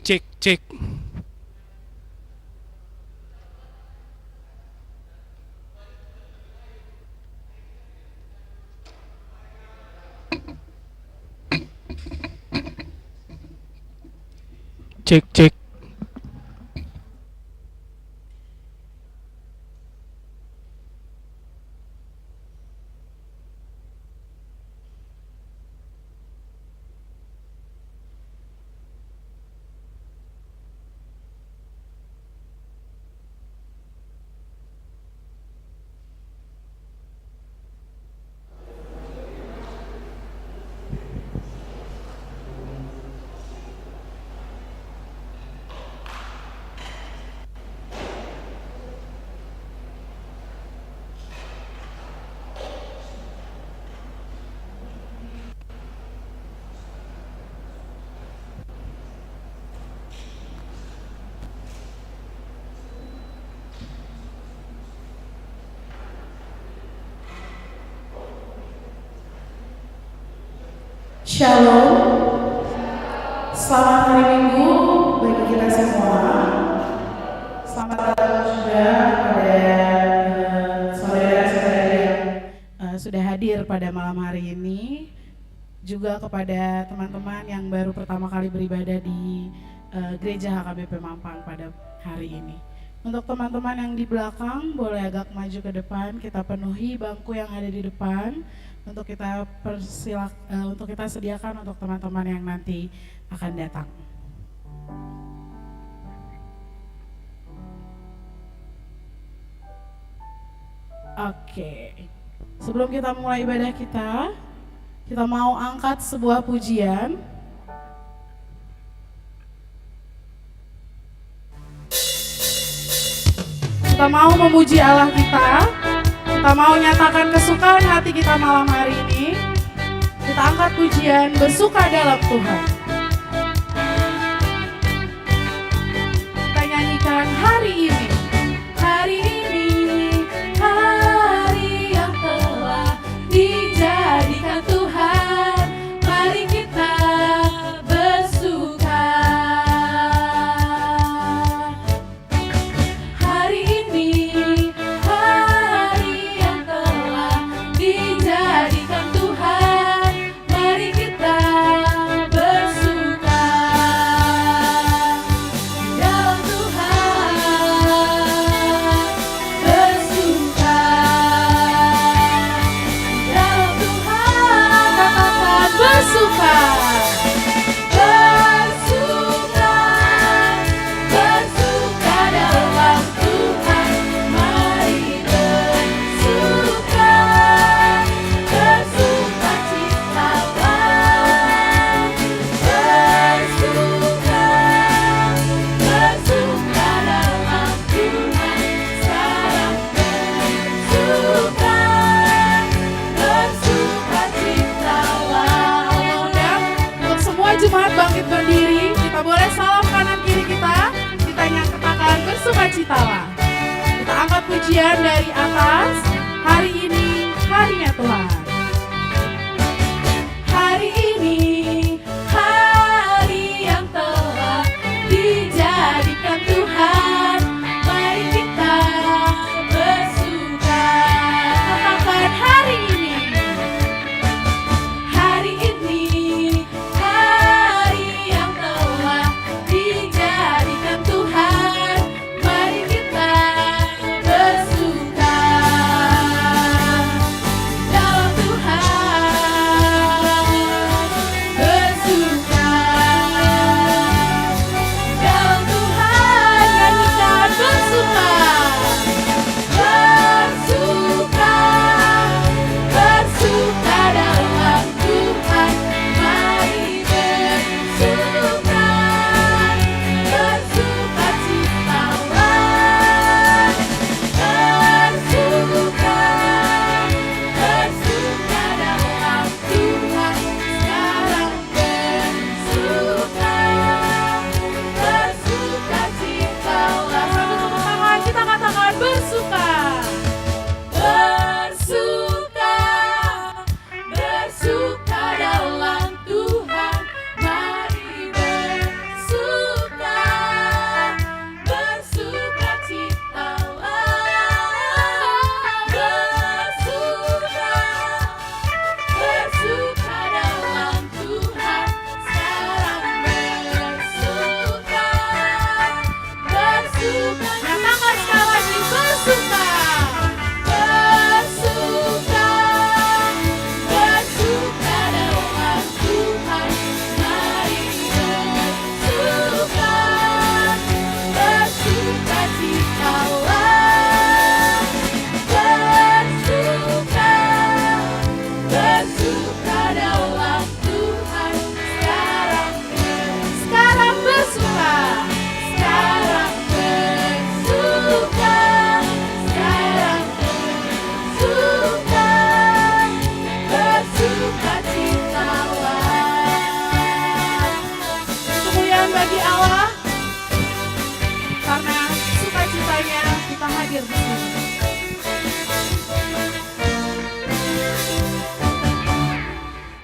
Cek, cek. Cek, cek. Shalom, selamat hari Minggu bagi kita semua. Selamat datang juga pada saudara-saudara yang sudah hadir pada malam hari ini. Juga kepada teman-teman yang baru pertama kali beribadah di Gereja HKBP Mampang pada hari ini. Untuk teman-teman yang di belakang boleh agak maju ke depan, kita penuhi bangku yang ada di depan untuk kita untuk kita sediakan untuk teman-teman yang nanti akan datang. Oke. Sebelum kita mulai ibadah kita mau angkat sebuah pujian. Kita mau memuji Allah kita mau nyatakan kesukaan hati kita malam hari ini. Kita angkat pujian bersuka dalam Tuhan. Kita nyanyikan hari ini. Hari ini, hari yang telah dijadikan Tuhan. Mari kita bersuka. Hari ini, hari yang telah dijadikan Tuhan. Mari kita bersuka dalam Tuhan. Bersuka dalam Tuhan. Katakan bersuka. Bersuka, bersuka dalam Tuhan. Mari bersuka, bersuka citalah. Bersuka, bersuka dalam Tuhan. Sekarang bersuka, bersuka citalah. Allah undang untuk semua jemaat bangkit berdiri. Kita boleh salam kanan kiri kita katakan bersuka citalah. Kita angkat pujian dari atas. Hari ini harinya Tuhan. Hari ini, hari yang telah dijadikan Tuhan. Mari kita bersuka. Katakan hari ini. Hari ini, hari yang telah dijadikan Tuhan. Mari kita bersuka dalam hadir di sini.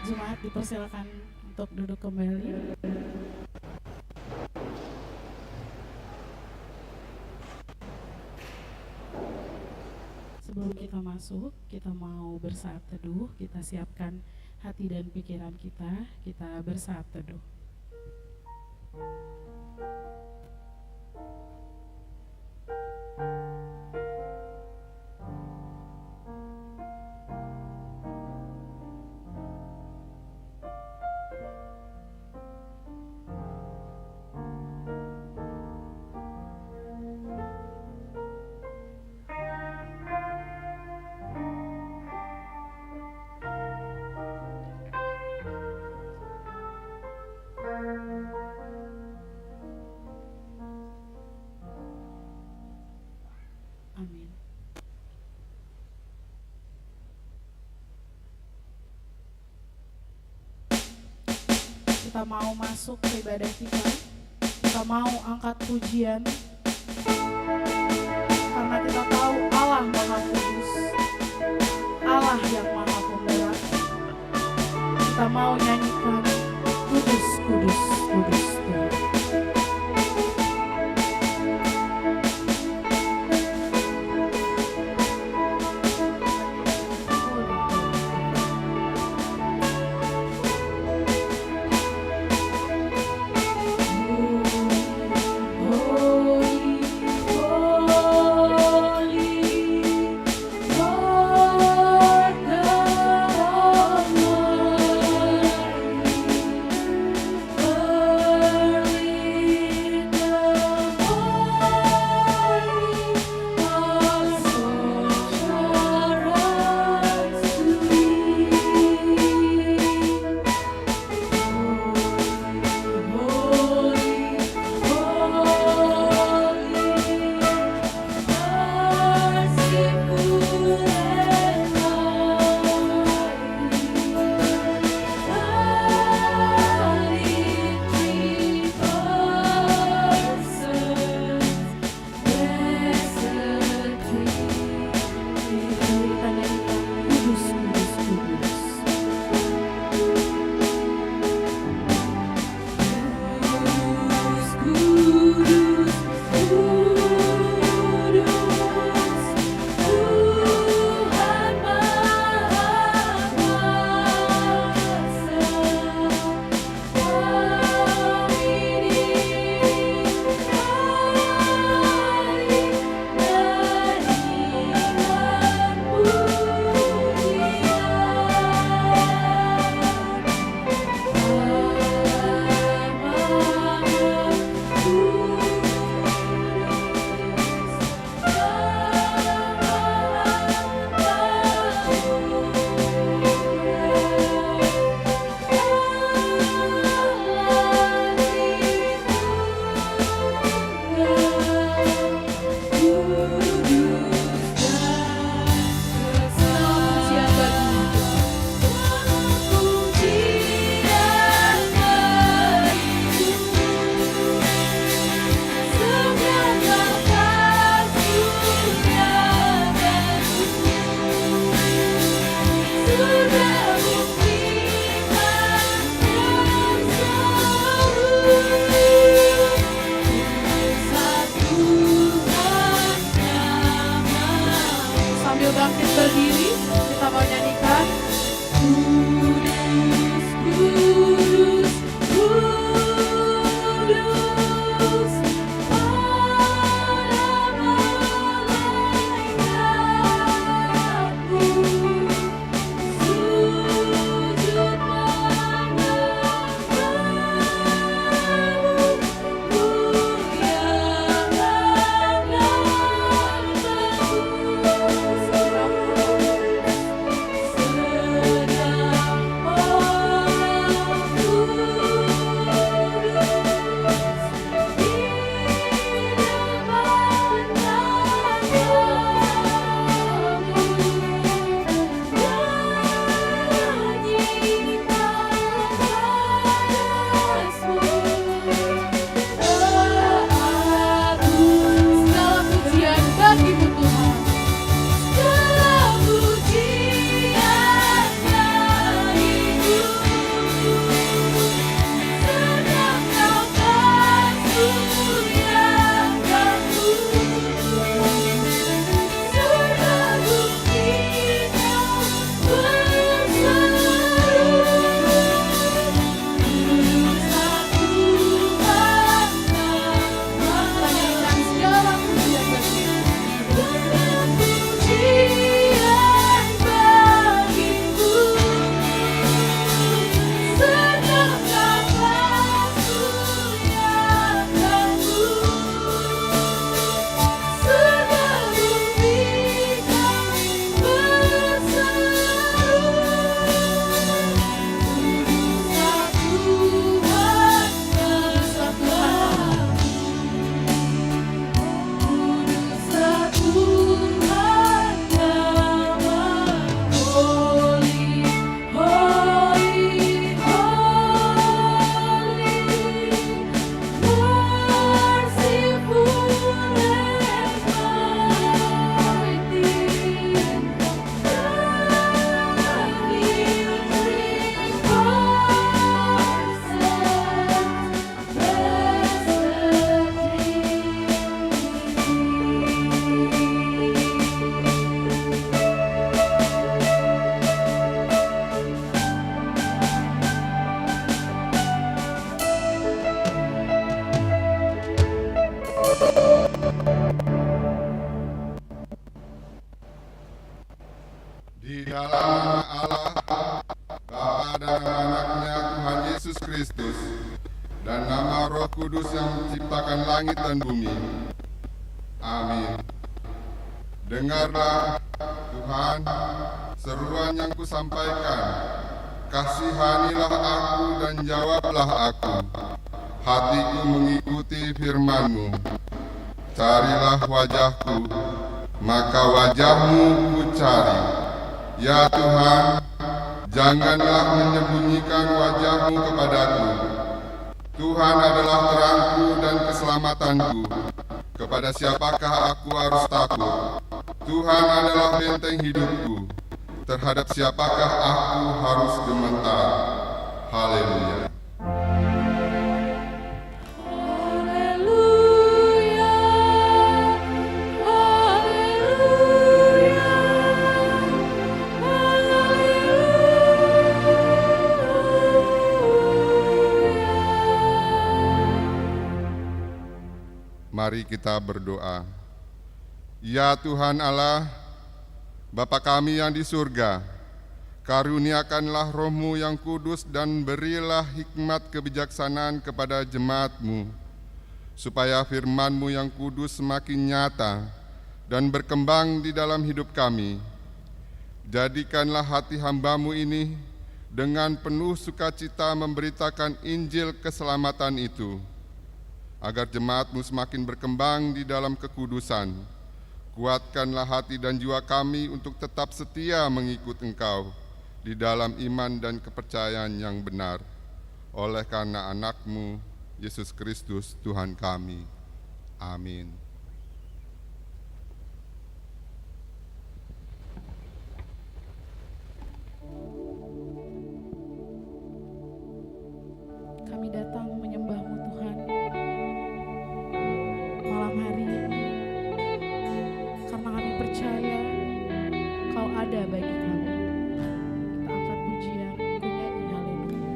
Jemaat dipersilakan untuk duduk kembali. Sebelum kita masuk, kita mau bersaat teduh, kita siapkan hati dan pikiran kita bersaat teduh. Amin. Kita mau masuk ke ibadah kita mau angkat pujian, karena kita tahu Allah Maha Kudus, Allah yang Maha Pembelah. Kita mau nyanyikan Kudus, Kudus, Kudus Tuhan. Oh Di dalam nama Allah, Bapa dan Anaknya Tuhan Yesus Kristus, dan nama Roh Kudus yang menciptakan langit dan bumi. Amin. Dengarlah, Tuhan, seruan yang kusampaikan. Kasihanilah aku dan jawablah aku. Hatiku mengikuti firman-Mu. Carilah wajahku, maka wajah-Mu ku cari. Ya Tuhan, janganlah menyembunyikan wajah-Mu kepadaku. Tuhan adalah terangku dan keselamatanku. Kepada siapakah aku harus takut? Tuhan adalah benteng hidupku. Terhadap siapakah aku harus gemetar? Haleluya. Mari kita berdoa. Ya Tuhan Allah, Bapa kami yang di surga, karuniakanlah Roh-Mu yang kudus dan berilah hikmat kebijaksanaan kepada jemaat-Mu, supaya firman-Mu yang kudus semakin nyata dan berkembang di dalam hidup kami. Jadikanlah hati hamba-Mu ini dengan penuh sukacita memberitakan Injil keselamatan itu, agar jemaat-Mu semakin berkembang di dalam kekudusan. Kuatkanlah hati dan jiwa kami untuk tetap setia mengikut Engkau di dalam iman dan kepercayaan yang benar. Oleh karena Anak-Mu, Yesus Kristus, Tuhan kami. Amin. Kami datang menyembah-Mu Tuhan malam hari ini, karena kami percaya Kau ada bagi kami. Kita angkat pujian, ku nyanyi haleluya.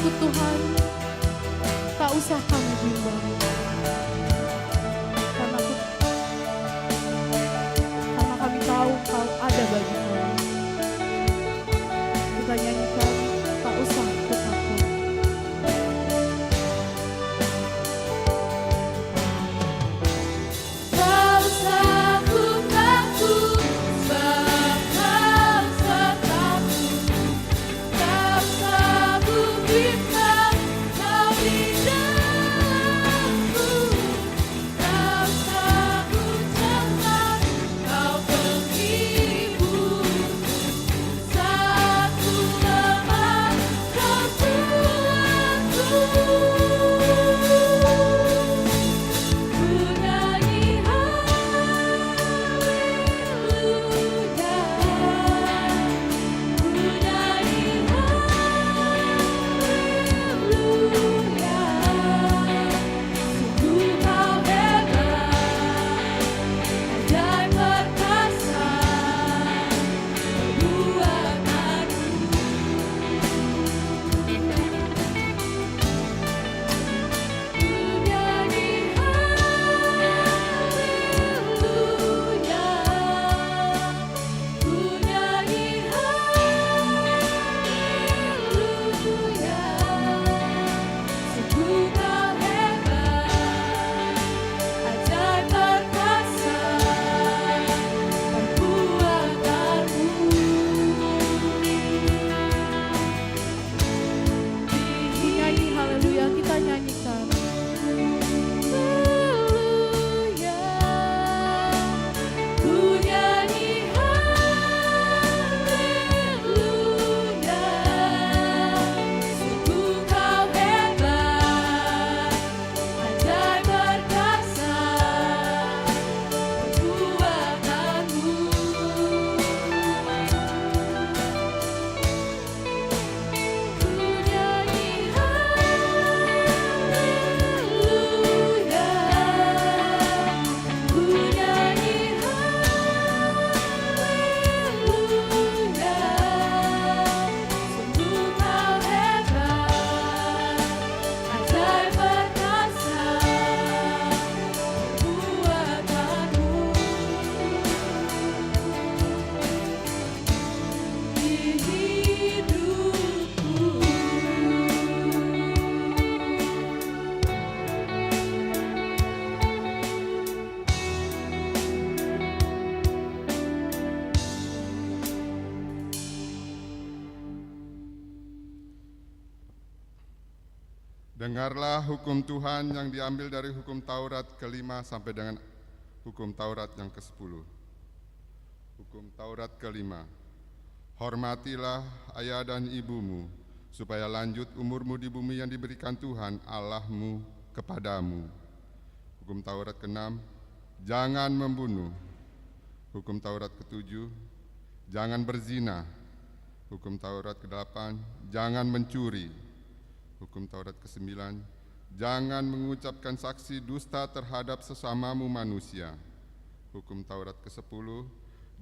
takut Tuhan, tak usah kami bimbang. Karena kami tahu Kau ada bagi kami. Kita nyanyikan, tak usah ku takut. Tak usah ku takut, sebab Kau sertaku. Tak usah ku bimbang, Kau di dalamku. Tak usah ku cemas, Kau penghibur. Saat ku lemah, Kau kuatku. Ku nyanyi haleluya, ku nyanyi haleluya. Sungguh Kau hebat, ajaib perkasa perbuatanmu. Ku nyanyi haleluya, ku nyanyi haleluya. Sungguh Kau hebat, ajaib perkasa perbuatanmu. Nyanyi haleluya, kita nyanyikan. Haleluya, ku nyanyi haleluya. Sungguh Kau hebat, ajaib perkasa perbuatanmu. Ku nyanyi haleluya, ku nyanyi haleluya. Sungguh Kau hebat, ajaib perkasa perbuatanmu. Di hidupku. Dengarlah hukum Tuhan yang diambil dari hukum Taurat ke-5 sampai dengan hukum Taurat yang ke-10. Hukum Taurat ke-5. Hormatilah ayah dan ibumu, supaya lanjut umurmu di bumi yang diberikan Tuhan Allahmu kepadamu. Hukum Taurat ke-6. Jangan membunuh. Hukum Taurat ke-7. Jangan berzina. Hukum Taurat ke-8. Jangan mencuri. Hukum Taurat ke-9, jangan mengucapkan saksi dusta terhadap sesamamu manusia. Hukum Taurat ke-10,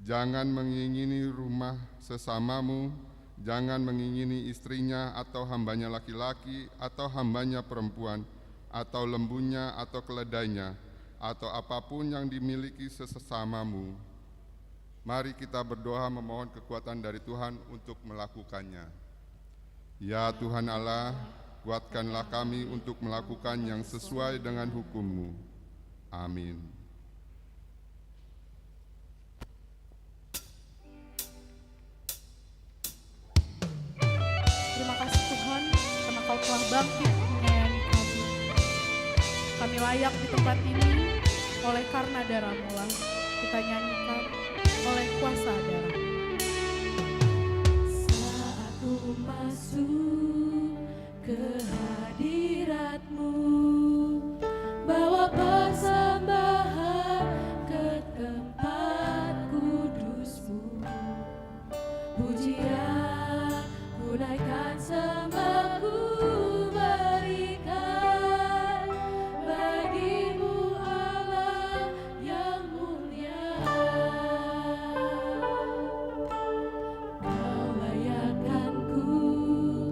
jangan mengingini rumah sesamamu, jangan mengingini istrinya atau hambanya laki-laki atau hambanya perempuan, atau lembunya atau keledainya, atau apapun yang dimiliki sesamamu. Mari kita berdoa memohon kekuatan dari Tuhan untuk melakukannya. Ya Tuhan Allah, kuatkanlah kami untuk melakukan yang sesuai dengan hukum-Mu. Amin. Terima kasih Tuhan, karena Kau telah bangkit menyayangi kami. Kami layak di tempat ini oleh karena darah-Mu lah. Kita nyanyikan oleh kuasa darah. Saat ku masuk ke hadirat-Mu, bawa persembahan ke tempat kudus-Mu. Pujian ku naikkan sembah ku berikan bagi-Mu Allah yang mulia. Kau layakkan ku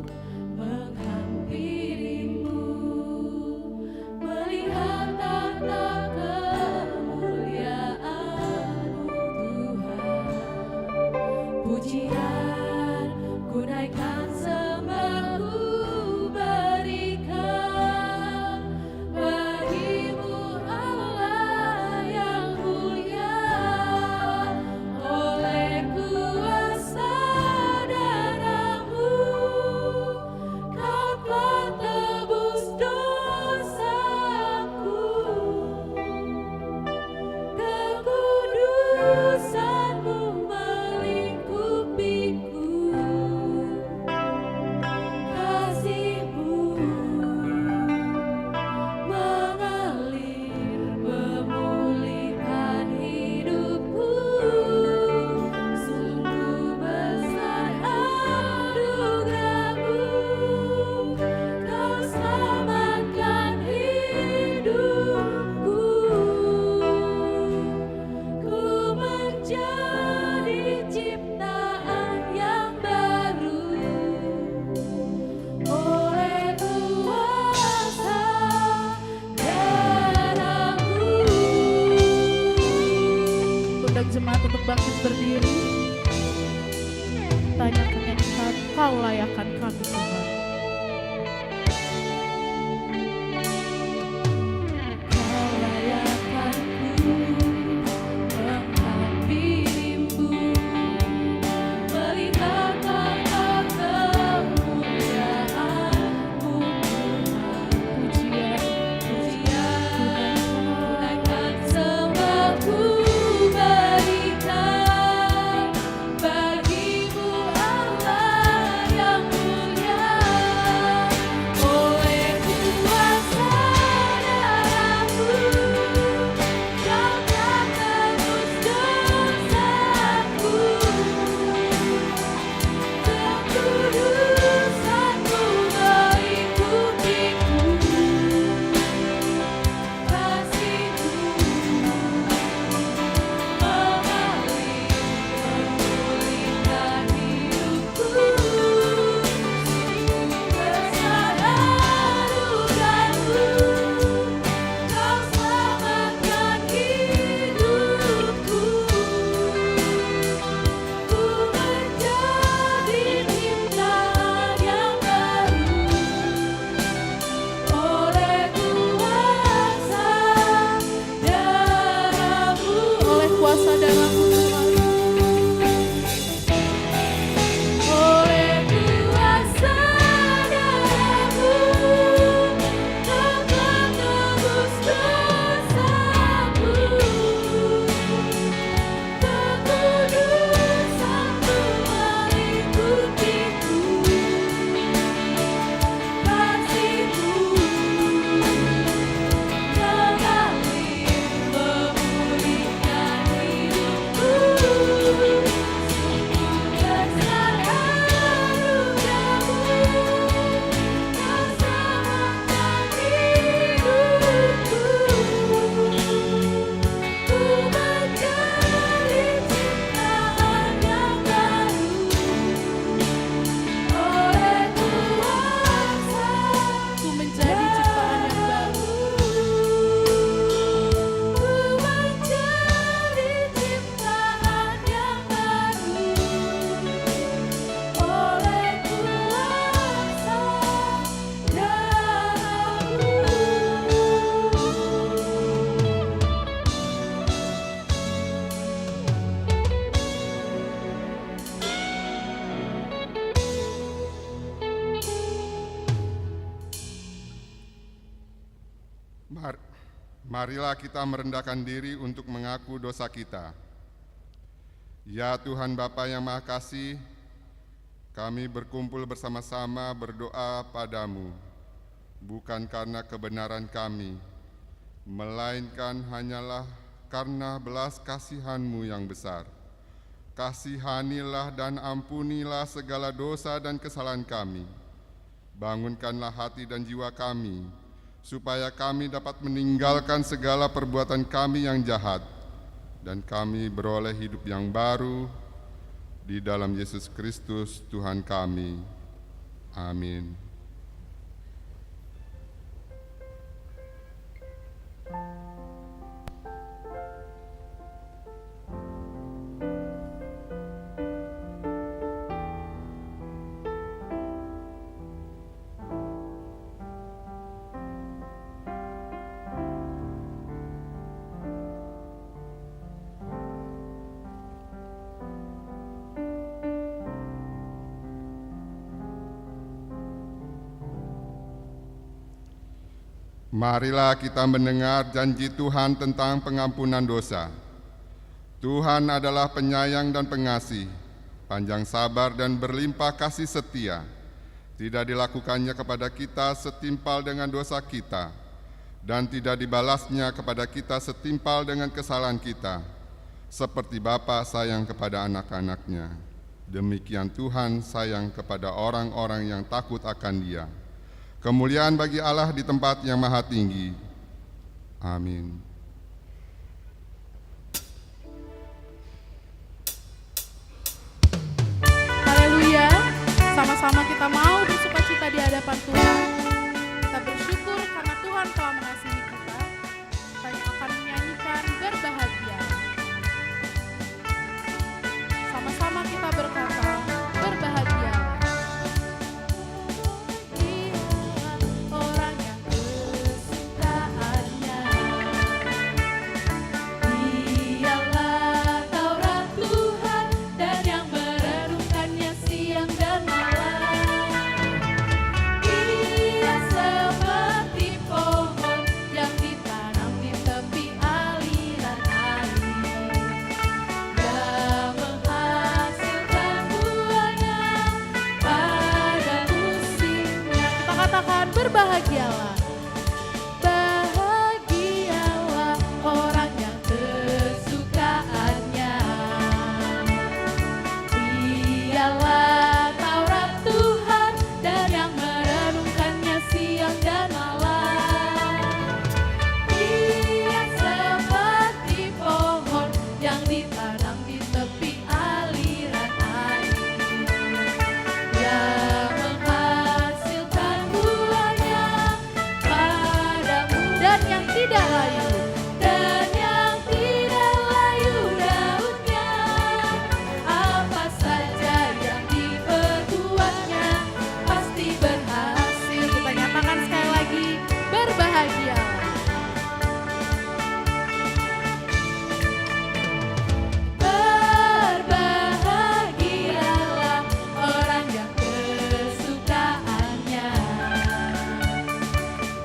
Marilah kita merendahkan diri untuk mengaku dosa kita. Ya Tuhan Bapa yang Maha Kasih, kami berkumpul bersama-sama berdoa padamu, bukan karena kebenaran kami, melainkan hanyalah karena belas kasihan-Mu yang besar. Kasihanilah dan ampunilah segala dosa dan kesalahan kami. Bangunkanlah hati dan jiwa kami, supaya kami dapat meninggalkan segala perbuatan kami yang jahat, dan kami beroleh hidup yang baru di dalam Yesus Kristus Tuhan kami. Amin. Marilah kita mendengar janji Tuhan tentang pengampunan dosa. Tuhan adalah penyayang dan pengasih, panjang sabar dan berlimpah kasih setia. Tidak dilakukannya kepada kita setimpal dengan dosa kita, dan tidak dibalasnya kepada kita setimpal dengan kesalahan kita, seperti Bapa sayang kepada anak-anaknya. Demikian Tuhan sayang kepada orang-orang yang takut akan Dia. Kemuliaan bagi Allah di tempat yang maha tinggi. Amin. Haleluya. Sama-sama kita mau bersukacita di hadapan Tuhan. Kita bersyukur karena Tuhan telah mengasihi kita. Kita akan menyanyikan berbahagia. Sama-sama kita berkata, berbahagia. Berbahagialah, bahagialah orang yang kesukaannya. Dialah Taurat Tuhan dan yang merenungkannya siang dan malam. Dia seperti pohon yang ditanam di tepi aliran air. Yang menghasilkan buahnya padamu dan yang tidak layu, dan yang tidak layu daunnya. Apa saja yang diperbuatnya pasti berhasil. Kita nyatakan sekali lagi, berbahagialah. Berbahagialah orang yang kesukaannya.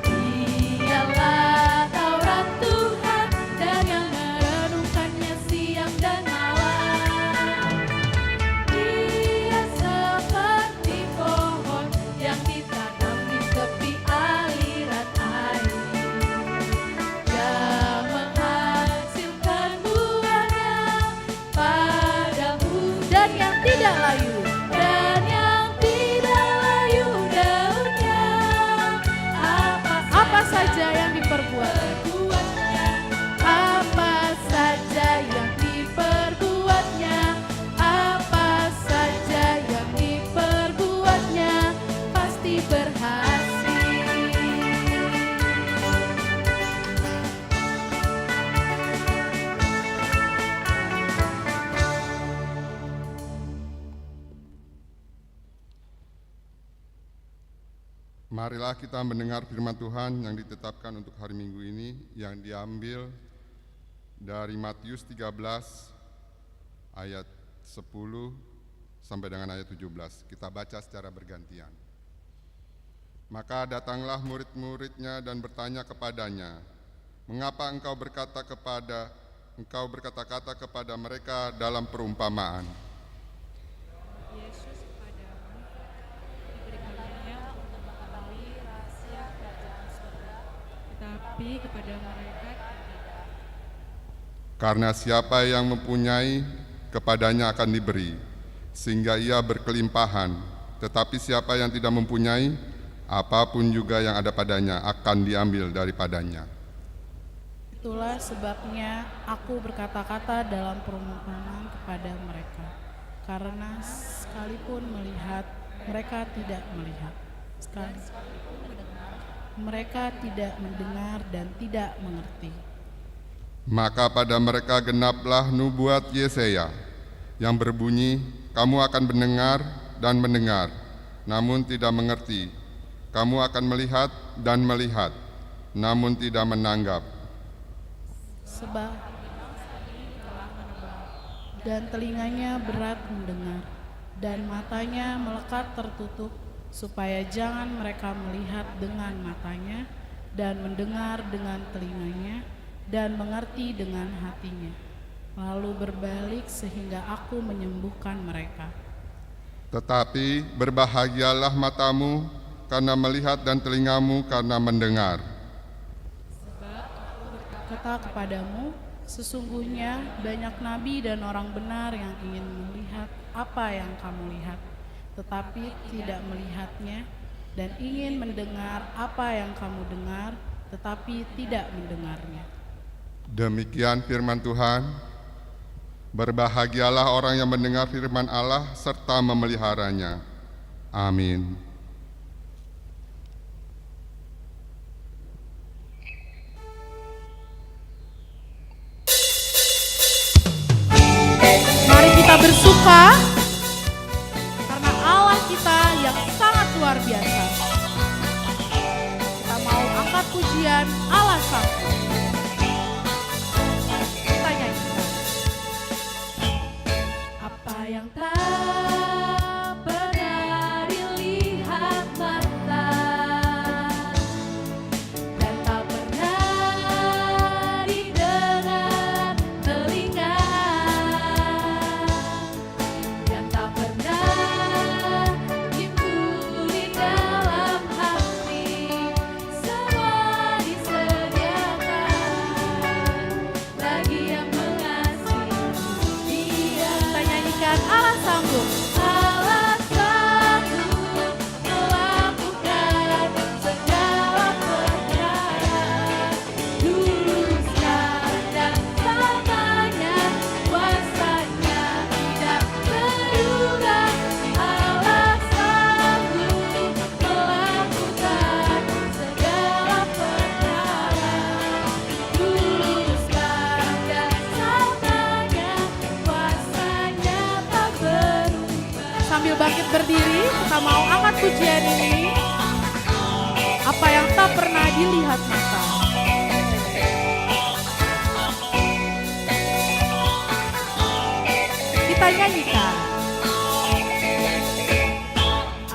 Dialah Taurat Tuhan dan yang merenungkannya siang dan malam. Dia seperti pohon yang ditanam di tepi aliran air. Yang menghasilkan buahnya padamu dan yang tidak layu, dan yang tidak layu daunnya. Apa saja yang diperbuatnya, apa saja yang diperbuatnya, apa saja yang diperbuatnya pasti berhasil. Marilah kita mendengar firman Tuhan yang ditetapkan untuk hari Minggu ini, yang diambil dari Matius 13 ayat 10 sampai dengan ayat 17. Kita baca secara bergantian. Maka datanglah murid-muridnya dan bertanya kepadanya, Mengapa engkau berkata-kata kepada mereka dalam perumpamaan? Yesus kepadamu, diberi karunia untuk mengetahui rahasia kerajaan surga, tetapi kepada mereka tidak. Karena siapa yang mempunyai, kepadanya akan diberi, sehingga ia berkelimpahan. Tetapi siapa yang tidak mempunyai, apapun juga yang ada padanya akan diambil daripadanya. Itulah sebabnya aku berkata-kata dalam perumpamaan kepada mereka, karena sekalipun melihat, mereka tidak melihat, mereka tidak mendengar dan tidak mengerti. Maka pada mereka genaplah nubuat Yesaya yang berbunyi, kamu akan mendengar dan mendengar, namun tidak mengerti. Kamu akan melihat dan melihat, namun tidak menanggap. Sebab dan telinganya berat mendengar, dan matanya melekat tertutup, supaya jangan mereka melihat dengan matanya, dan mendengar dengan telinganya, dan mengerti dengan hatinya, lalu berbalik sehingga aku menyembuhkan mereka. Tetapi berbahagialah matamu karena melihat dan telingamu karena mendengar. Kata kepadamu, sesungguhnya banyak nabi dan orang benar yang ingin melihat apa yang kamu lihat, tetapi tidak melihatnya, dan ingin mendengar apa yang kamu dengar, tetapi tidak mendengarnya. Demikian firman Tuhan. Berbahagialah orang yang mendengar firman Allah serta memeliharanya. Amin. Mari kita bersuka karena Allah kita yang sangat luar biasa. Kita mau angkat pujian Allah Sang. Kita nyanyikan. Apa yang tak pernah dilihat mata dan tak pernah didengar telinga, yang tak pernah timbul di dalam hati, semua disediakan bagi yang mengasihi Dia. Kita nyanyikan Allah sanggup. Allah sanggup melakukan segala perkara, dulu, sekarang, dan selamanya. Kuasanya tidak berubah. Allah sanggup melakukan segala perkara, dulu, sekarang, dan selamanya. Kuasanya tak berubah. Sambil bangkit berdiri, kita mau angkat pujian ini. Apa yang tak pernah dilihat mata. Kita nyanyikan.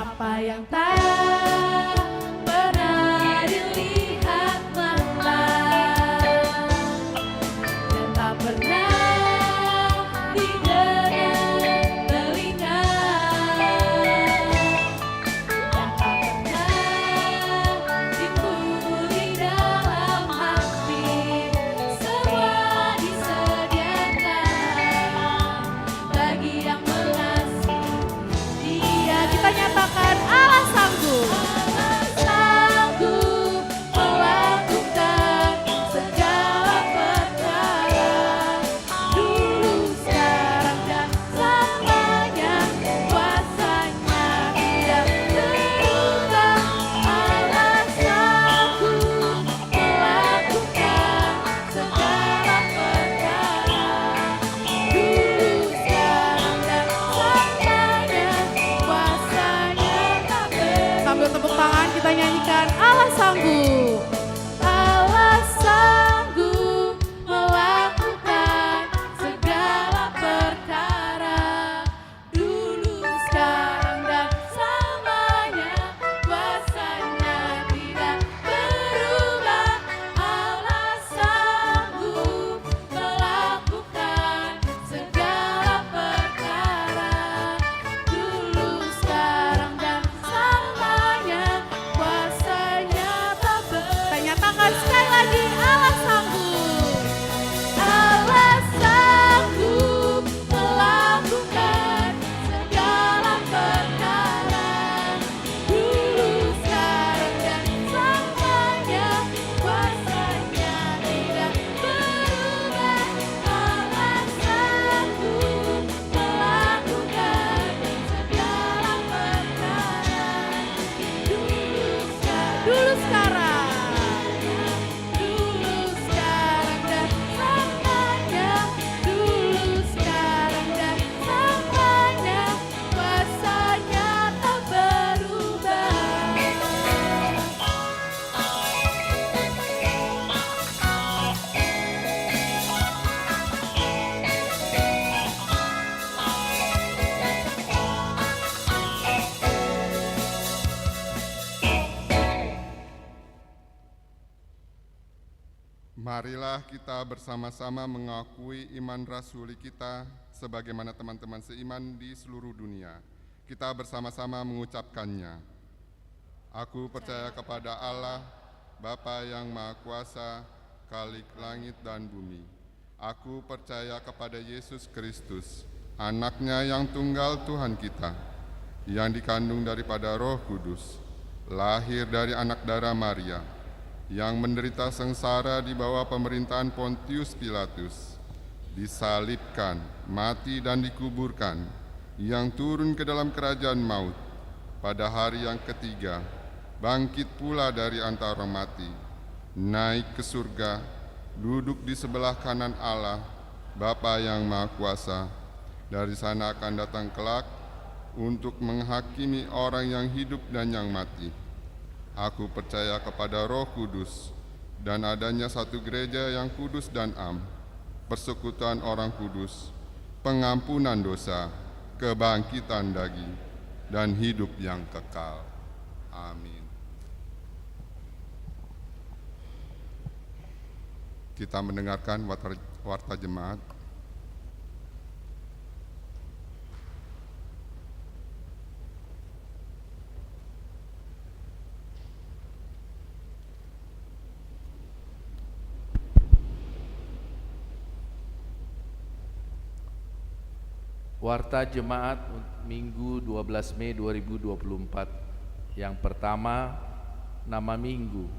Apa yang tak pernah dilihat mata dan tak pernah didengar telinga, yang tak pernah timbul di dalam hati, semua disediakan bagi yang mengasihi Dia. Kita nyatakan Allah sanggup. Allah sanggup melakukan segala perkara, dulu, sekarang, dan selamanya. Kuasanya tidak berubah. Allah sanggup melakukan segala perkara, dulu, sekarang, dan selamanya. Kuasanya tak berubah. Sambil tepuk tangan kita nyanyikan Allah sanggup. Allah sanggup melakukan segala perkara, dulu, sekarang, dan selamanya. Kuasanya tidak berubah. Allah dulu sekarang, dulu sekarang dan selamanya, dulu sekarang dan selamanya, kuasanya tak berubah. Marilah kita bersama-sama mengakui iman rasuli kita sebagaimana teman-teman seiman di seluruh dunia. Kita bersama-sama mengucapkannya. Aku percaya kepada Allah, Bapa yang Maha Kuasa, Khalik langit dan bumi. Aku percaya kepada Yesus Kristus, Anaknya yang tunggal Tuhan kita, yang dikandung daripada Roh Kudus, lahir dari anak darah Maria, yang menderita sengsara di bawah pemerintahan Pontius Pilatus, disalibkan, mati dan dikuburkan, yang turun ke dalam kerajaan maut, pada hari yang ketiga, bangkit pula dari antara mati, naik ke surga, duduk di sebelah kanan Allah, Bapa yang Maha Kuasa, dari sana akan datang kelak untuk menghakimi orang yang hidup dan yang mati. Aku percaya kepada Roh Kudus dan adanya satu gereja yang kudus dan am, persekutuan orang kudus, pengampunan dosa, kebangkitan daging, dan hidup yang kekal. Amin. Kita mendengarkan warta jemaat. Warta Jemaat Minggu 12 Mei 2024. Yang pertama, nama Minggu.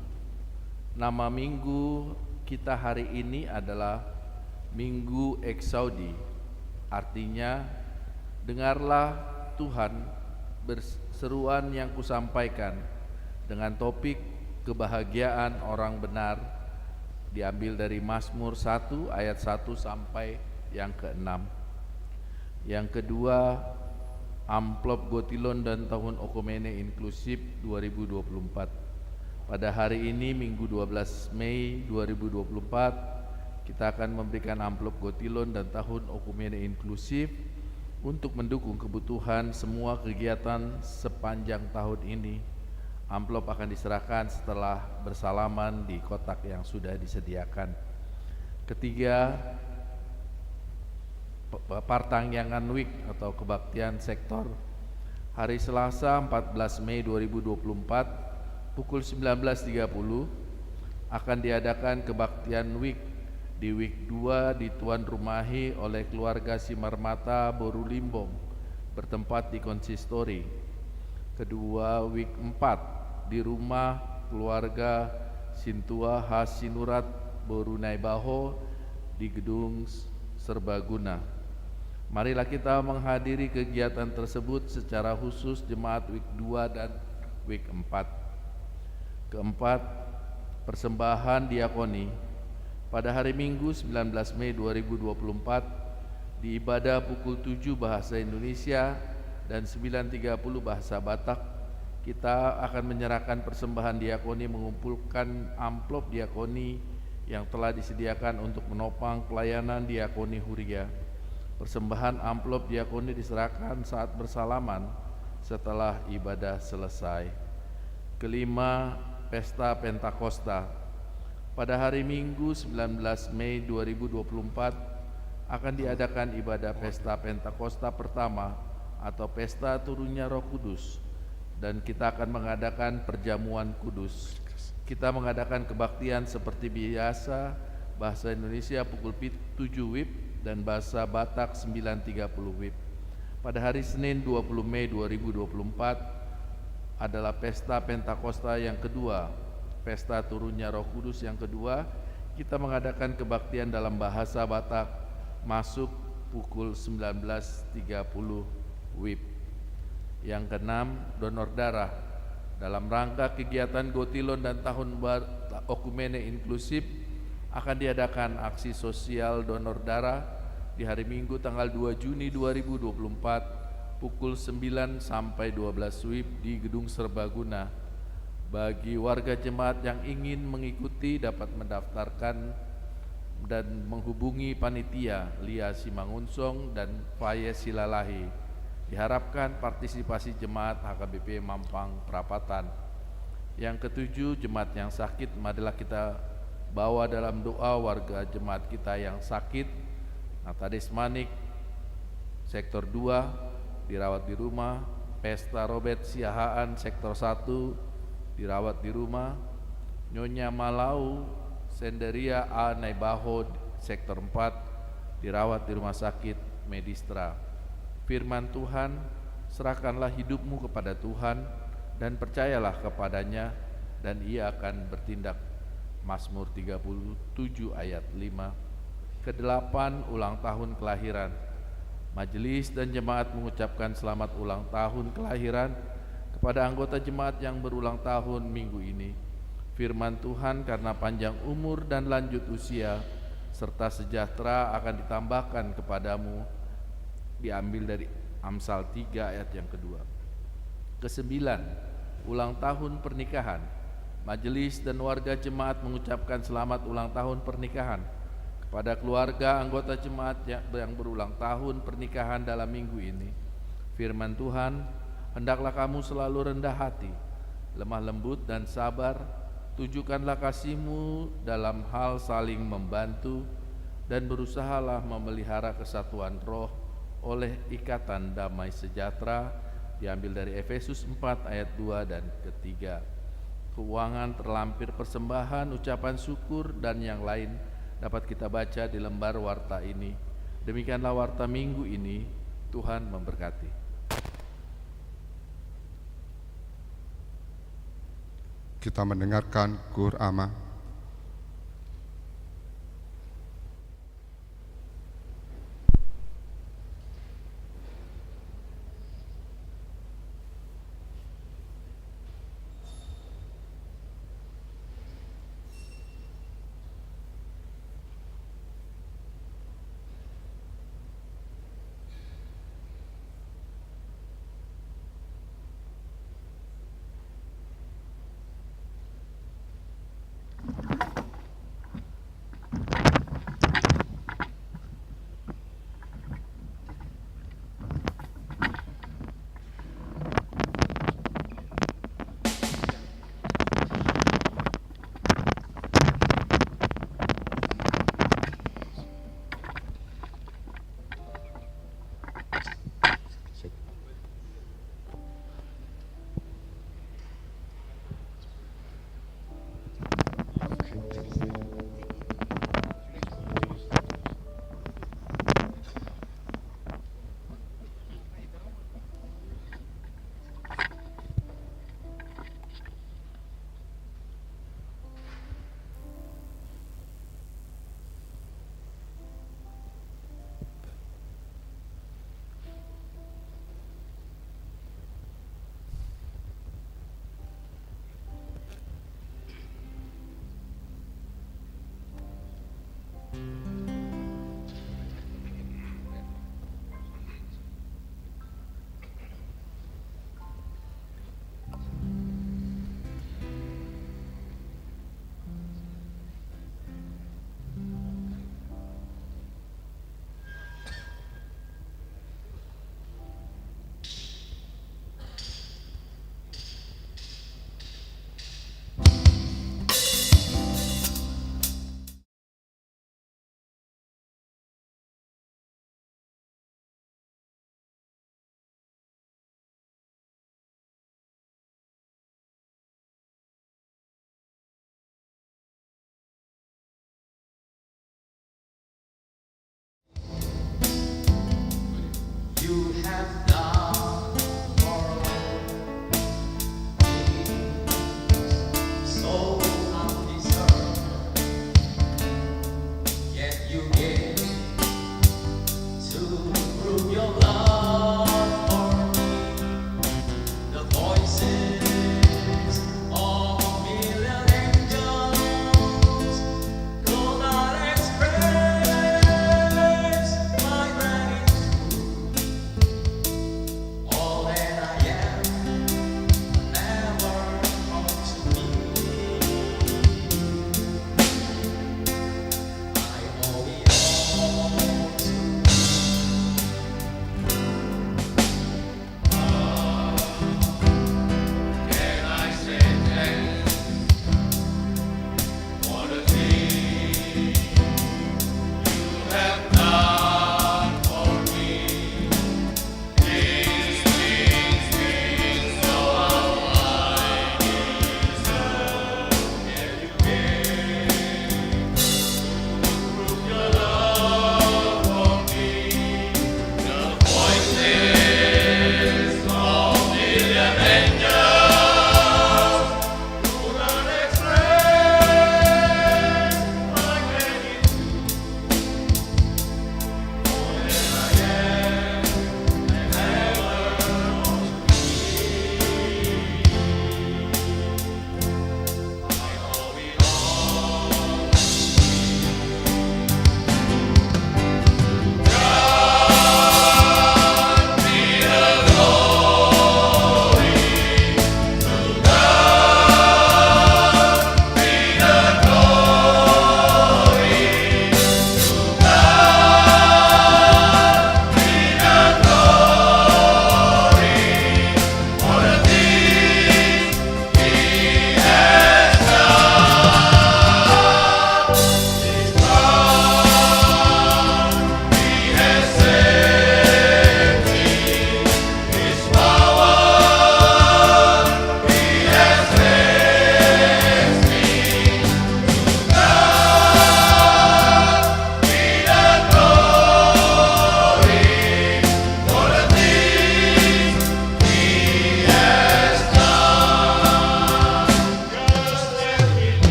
Nama Minggu kita hari ini adalah Minggu Eksaudi. Artinya, dengarlah Tuhan berseruan yang kusampaikan dengan topik kebahagiaan orang benar, diambil dari Mazmur 1 ayat 1 sampai yang ke-6. Yang kedua, amplop Gotilon dan Tahun Okomene Inklusif 2024. Pada hari ini Minggu 12 Mei 2024, kita akan memberikan amplop Gotilon dan Tahun Okomene Inklusif untuk mendukung kebutuhan semua kegiatan sepanjang tahun ini. Amplop akan diserahkan setelah bersalaman di kotak yang sudah disediakan. Ketiga, Partangyangan Week atau kebaktian sektor. Hari Selasa 14 Mei 2024 pukul 19.30 akan diadakan kebaktian Week di Week 2 dituan rumahi oleh keluarga Simarmata Boru Limbong bertempat di konsistori. Kedua, Week 4 di rumah keluarga Sintua Hasinurat Boru Naibaho di gedung Serbaguna. Marilah kita menghadiri kegiatan tersebut secara khusus jemaat Week 2 dan Week 4. Keempat, persembahan diakoni. Pada hari Minggu 19 Mei 2024 di ibadah pukul 7 bahasa Indonesia dan 9.30 bahasa Batak, kita akan menyerahkan persembahan diakoni, mengumpulkan amplop diakoni yang telah disediakan untuk menopang pelayanan diakoni Huria. Persembahan amplop diakoni diserahkan saat bersalaman setelah ibadah selesai. Kelima, Pesta Pentakosta. Pada hari Minggu 19 Mei 2024 akan diadakan ibadah Pesta Pentakosta pertama atau Pesta Turunnya Roh Kudus, dan kita akan mengadakan perjamuan kudus. Kita mengadakan kebaktian seperti biasa, bahasa Indonesia pukul 7 WIB dan bahasa Batak 9.30 WIB. Pada hari Senin 20 Mei 2024 adalah Pesta Pentakosta yang kedua, Pesta Turunnya Roh Kudus yang kedua. Kita mengadakan kebaktian dalam bahasa Batak masuk pukul 19.30 WIB. Yang keenam, donor darah. dalam rangka kegiatan Gotilon dan Tahun Okumene Inklusif akan diadakan aksi sosial donor darah di hari Minggu tanggal 2 Juni 2024 pukul 9 sampai 12 WIB di Gedung Serbaguna. Bagi warga jemaat yang ingin mengikuti dapat mendaftarkan dan menghubungi panitia Lia Simangunsong dan Faye Silalahi. Diharapkan partisipasi jemaat HKBP Mampang Perapatan. Yang ketujuh, jemaat yang sakit, marilah kita bawa dalam doa warga jemaat kita yang sakit. Natades Manik, Sektor 2, dirawat di rumah. Pesta Robert Siahaan, Sektor 1, dirawat di rumah. Nyonya Malau Senderia A Naibaho, Sektor 4, dirawat di rumah sakit Medistra. Firman Tuhan, serahkanlah hidupmu kepada Tuhan dan percayalah kepadanya dan ia akan bertindak. Mazmur 37 ayat 5. Kedelapan, ulang tahun kelahiran. Majelis dan jemaat mengucapkan selamat ulang tahun kelahiran kepada anggota jemaat yang berulang tahun minggu ini. Firman Tuhan, karena panjang umur dan lanjut usia serta sejahtera akan ditambahkan kepadamu, diambil dari Amsal 3 ayat yang kedua. Kesembilan, ulang tahun pernikahan. Majelis dan warga jemaat mengucapkan selamat ulang tahun pernikahan kepada keluarga anggota jemaat yang berulang tahun pernikahan dalam minggu ini. Firman Tuhan, hendaklah kamu selalu rendah hati, lemah lembut dan sabar. Tunjukkanlah kasih-Mu dalam hal saling membantu dan berusahalah memelihara kesatuan roh oleh ikatan damai sejahtera, diambil dari Efesus 4 ayat 2 dan ketiga. Keuangan terlampir persembahan, ucapan syukur dan yang lain dapat kita baca di lembar warta ini. Demikianlah warta minggu ini. Tuhan memberkati. Kita mendengarkan Gur Ama.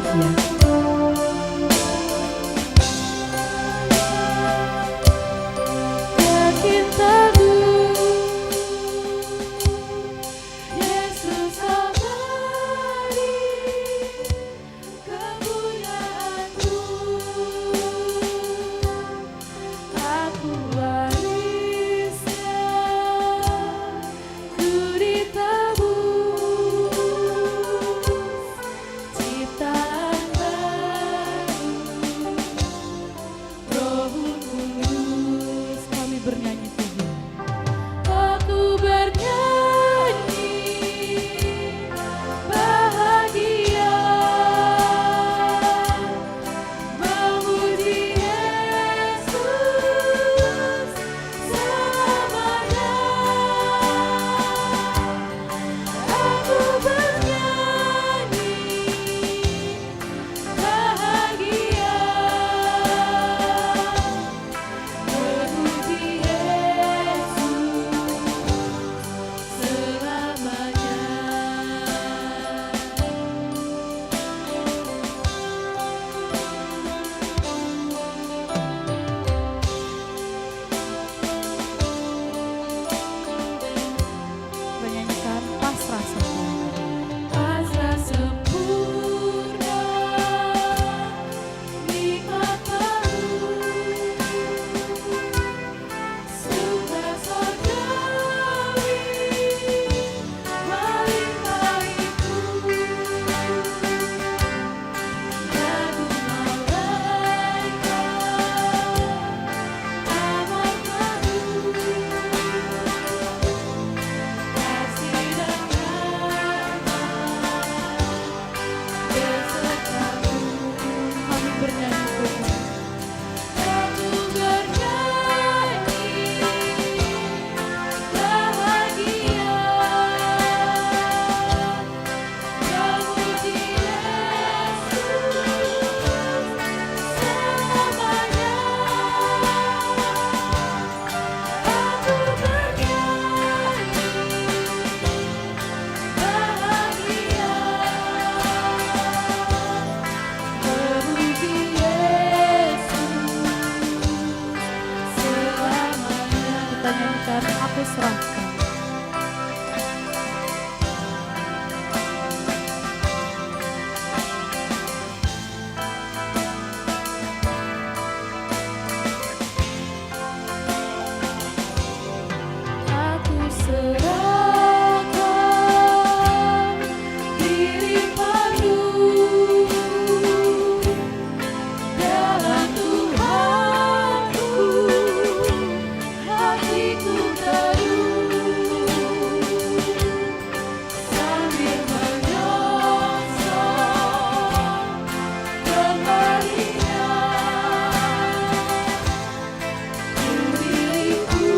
berbahagia. Yakin teguh Yesus abadi kepunyaanku, aku warisnya, ku ditebus ciptaan baru, Roh Kudus. Kami bernyanyi Tuhan. Aku bernyanyi bahagia, memuji Yesus selamanya. Aku bernyanyi bahagia, memuji Yesus selamanya. Menyanyikan pasrah sempurna. Pasrah sempurna, nikmat baru, surga sorgawi, melimpah itu. Lagu malaikat, amat madu, kasih dan rahmat besertaku. Kami bernyanyi Tuhan. Aku bernyanyi bahagia, memuji Yesus selamanya. Aku bernyanyi bahagia, memuji Yesus selamanya. Kita nyanyikan Aku Serahkan. Aku serahkan diri padu dalam Tuhanku, hatiku teduh sambil menyongsong kembalinya. Ku diikuti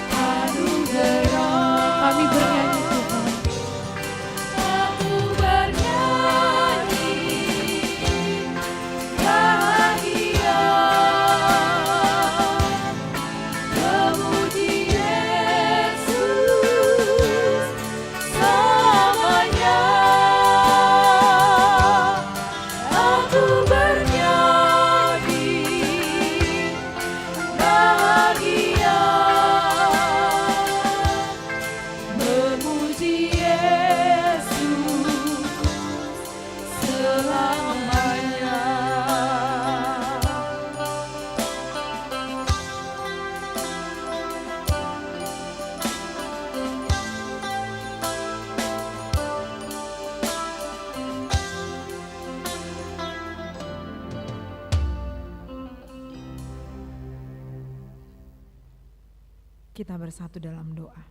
anugerah. Kami bernyanyi Tuhan. Aku bernyanyi bahagia, memuji Yesus selamanya. Aku bernyanyi bahagia, memuji Yesus selamanya. Kita bersatu dalam doa.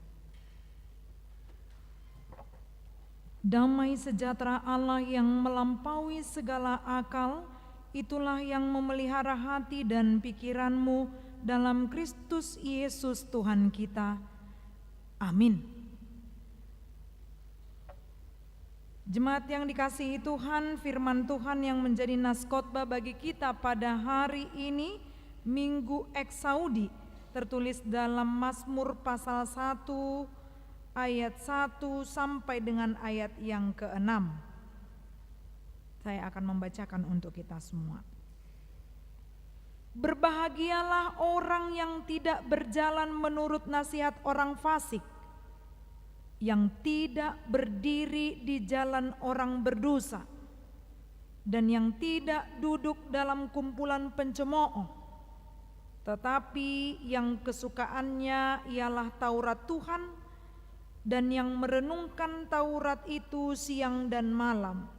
Damai sejahtera Allah yang melampaui segala akal, itulah yang memelihara hati dan pikiranmu dalam Kristus Yesus Tuhan kita. Amin. Jemaat yang dikasihi Tuhan, firman Tuhan yang menjadi nas khotbah bagi kita pada hari ini, Minggu Eksaudi, tertulis dalam Mazmur pasal 1 ayat 1 sampai dengan ayat yang ke-6. Saya akan membacakan untuk kita semua. Berbahagialah orang yang tidak berjalan menurut nasihat orang fasik, yang tidak berdiri di jalan orang berdosa, dan yang tidak duduk dalam kumpulan pencemooh, tetapi yang kesukaannya ialah Taurat Tuhan, dan yang merenungkan Taurat itu siang dan malam.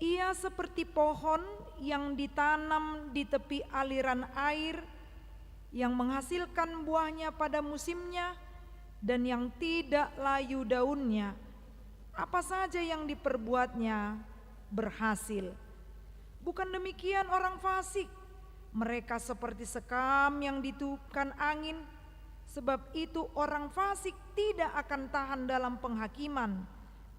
Ia seperti pohon yang ditanam di tepi aliran air, yang menghasilkan buahnya pada musimnya, dan yang tidak layu daunnya. Apa saja yang diperbuatnya berhasil. Bukan demikian orang fasik. Mereka seperti sekam yang ditiupkan angin. Sebab itu orang fasik tidak akan tahan dalam penghakiman.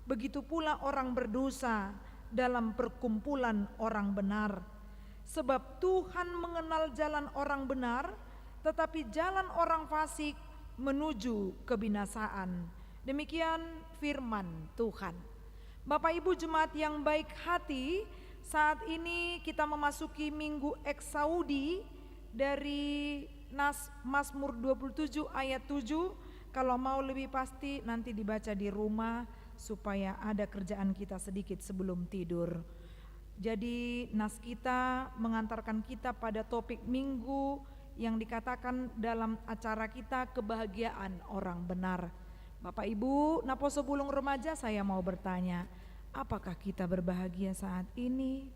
Begitu pula orang berdosa dalam perkumpulan orang benar. Sebab Tuhan mengenal jalan orang benar, tetapi jalan orang fasik menuju kebinasaan. Demikian firman Tuhan. Bapak Ibu jemaat yang baik hati, saat ini kita memasuki Minggu Eksaudi dari Mazmur 27 ayat 7. Kalau mau lebih pasti nanti dibaca di rumah supaya ada kerjaan kita sedikit sebelum tidur. Jadi nas kita mengantarkan kita pada topik minggu yang dikatakan dalam acara kita kebahagiaan orang benar. Bapak Ibu, Naposo Bulung Remaja, saya mau bertanya, apakah kita berbahagia saat ini?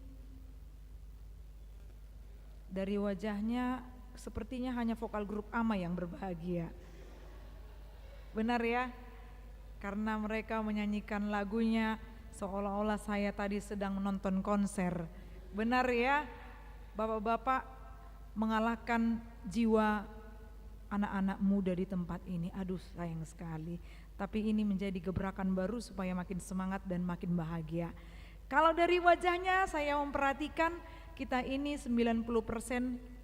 Dari wajahnya sepertinya hanya vokal grup AMA yang berbahagia. Benar ya? Karena mereka menyanyikan lagunya seolah-olah saya tadi sedang menonton konser. Benar ya? Bapak-bapak mengalahkan jiwa anak-anak muda di tempat ini. Aduh, sayang sekali. Tapi ini menjadi gebrakan baru supaya makin semangat dan makin bahagia. Kalau dari wajahnya saya memperhatikan kita ini 90%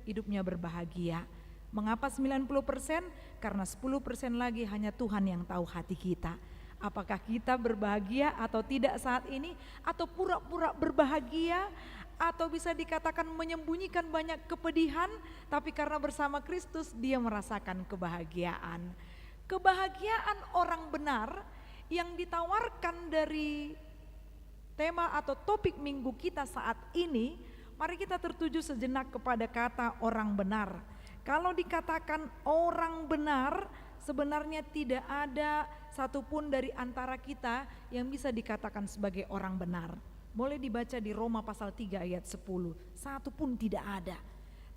hidupnya berbahagia. Mengapa 90%? Karena 10% lagi hanya Tuhan yang tahu hati kita. Apakah kita berbahagia atau tidak saat ini, atau pura-pura berbahagia, atau bisa dikatakan menyembunyikan banyak kepedihan, tapi karena bersama Kristus dia merasakan kebahagiaan. Kebahagiaan orang benar yang ditawarkan dari tema atau topik minggu kita saat ini. Mari kita tertuju sejenak kepada kata orang benar. Kalau dikatakan orang benar, sebenarnya tidak ada satupun dari antara kita yang bisa dikatakan sebagai orang benar. Boleh dibaca di Roma pasal 3 ayat 10, satu pun tidak ada.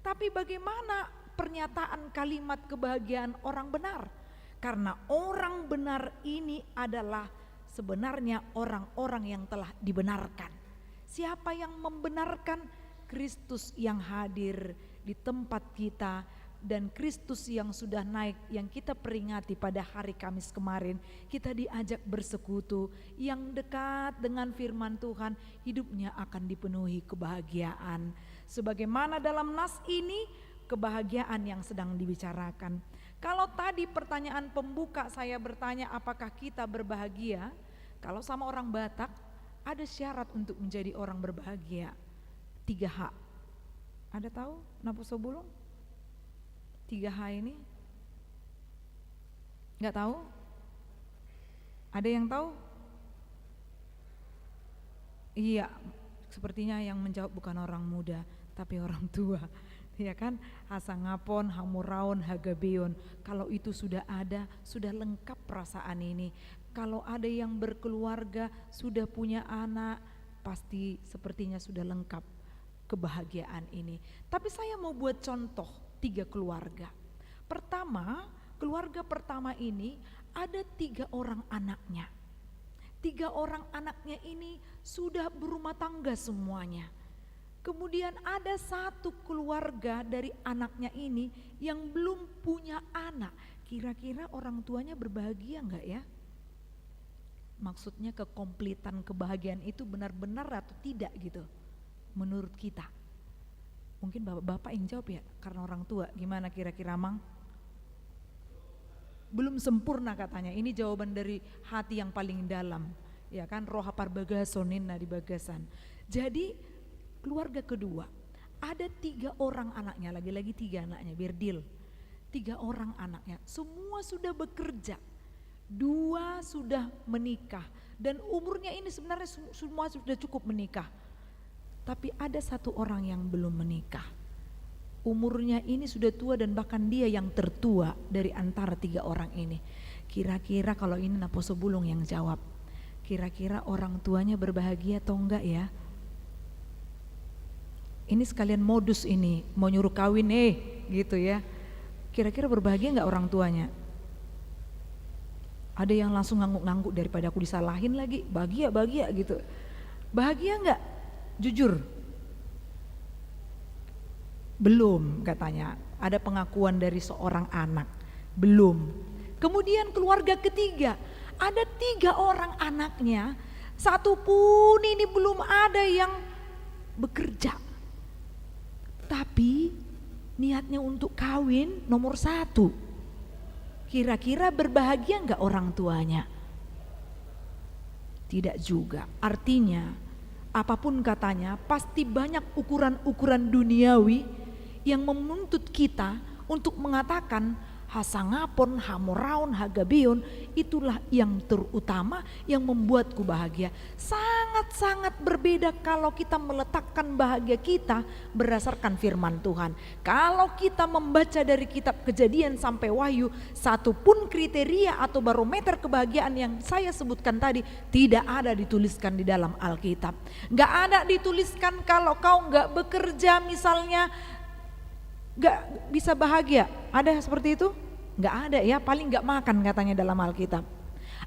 Tapi bagaimana pernyataan kalimat kebahagiaan orang benar? Karena orang benar ini adalah sebenarnya orang-orang yang telah dibenarkan. Siapa yang membenarkan? Kristus yang hadir di tempat kita, dan Kristus yang sudah naik yang kita peringati pada hari Kamis kemarin. Kita diajak bersekutu, yang dekat dengan firman Tuhan hidupnya akan dipenuhi kebahagiaan. Sebagaimana dalam nas ini kebahagiaan yang sedang dibicarakan. Kalau tadi pertanyaan pembuka saya bertanya apakah kita berbahagia, kalau sama orang Batak ada syarat untuk menjadi orang berbahagia, 3H. Ada tahu Naposo Bulung? 3H ini? Enggak tahu? Ada yang tahu? Iya, sepertinya yang menjawab bukan orang muda, tapi orang tua. Ya kan? Hasangapon, Hamuraon, Hagabeon. Kalau itu sudah ada, sudah lengkap perasaan ini. Kalau ada yang berkeluarga, sudah punya anak, pasti sepertinya sudah lengkap kebahagiaan ini. Tapi saya mau buat contoh 3 keluarga. Pertama, keluarga pertama ini ada 3 orang anaknya. 3 orang anaknya ini sudah berumah tangga semuanya. Kemudian ada 1 keluarga dari anaknya ini yang belum punya anak. Kira-kira orang tuanya berbahagia enggak ya? Maksudnya kekompletan kebahagiaan itu benar-benar atau tidak gitu menurut kita. Mungkin bapak-bapak yang jawab ya, karena orang tua. Gimana kira-kira Mang? belum sempurna katanya. Ini jawaban dari hati yang paling dalam, ya kan, roh hapar bagasonin di bagasan. Jadi keluarga kedua, ada 3 orang anaknya, lagi-lagi 3 anaknya, biar deal. 3 orang anaknya, semua sudah bekerja, 2 sudah menikah, dan umurnya ini sebenarnya semua sudah cukup menikah. Tapi ada 1 orang yang belum menikah. Umurnya ini sudah tua dan bahkan dia yang tertua dari antara 3 orang ini. Kira-kira kalau ini Napo Sebulung yang jawab, kira-kira orang tuanya berbahagia atau enggak ya? Ini sekalian modus ini, mau nyuruh kawin gitu ya. Kira-kira berbahagia enggak orang tuanya? Ada yang langsung ngangguk-ngangguk daripada aku disalahin lagi, bahagia gitu. Bahagia enggak? Jujur. Belum katanya, ada pengakuan dari seorang anak, belum. Kemudian keluarga ketiga, ada 3 orang anaknya, 1 pun ini belum ada yang bekerja. Tapi niatnya untuk kawin nomor 1. Kira-kira berbahagia enggak orang tuanya? Tidak juga, artinya apapun katanya pasti banyak ukuran-ukuran duniawi yang menuntut kita untuk mengatakan hasangapon, hamoraon, hagabion, itulah yang terutama yang membuatku bahagia. Sangat-sangat berbeda kalau kita meletakkan bahagia kita berdasarkan firman Tuhan. Kalau kita membaca dari kitab Kejadian sampai Wahyu, satupun kriteria atau barometer kebahagiaan yang saya sebutkan tadi tidak ada dituliskan di dalam Alkitab. Gak ada dituliskan kalau kau gak bekerja misalnya gak bisa bahagia. Ada seperti itu? Gak ada ya, paling gak makan katanya dalam Alkitab.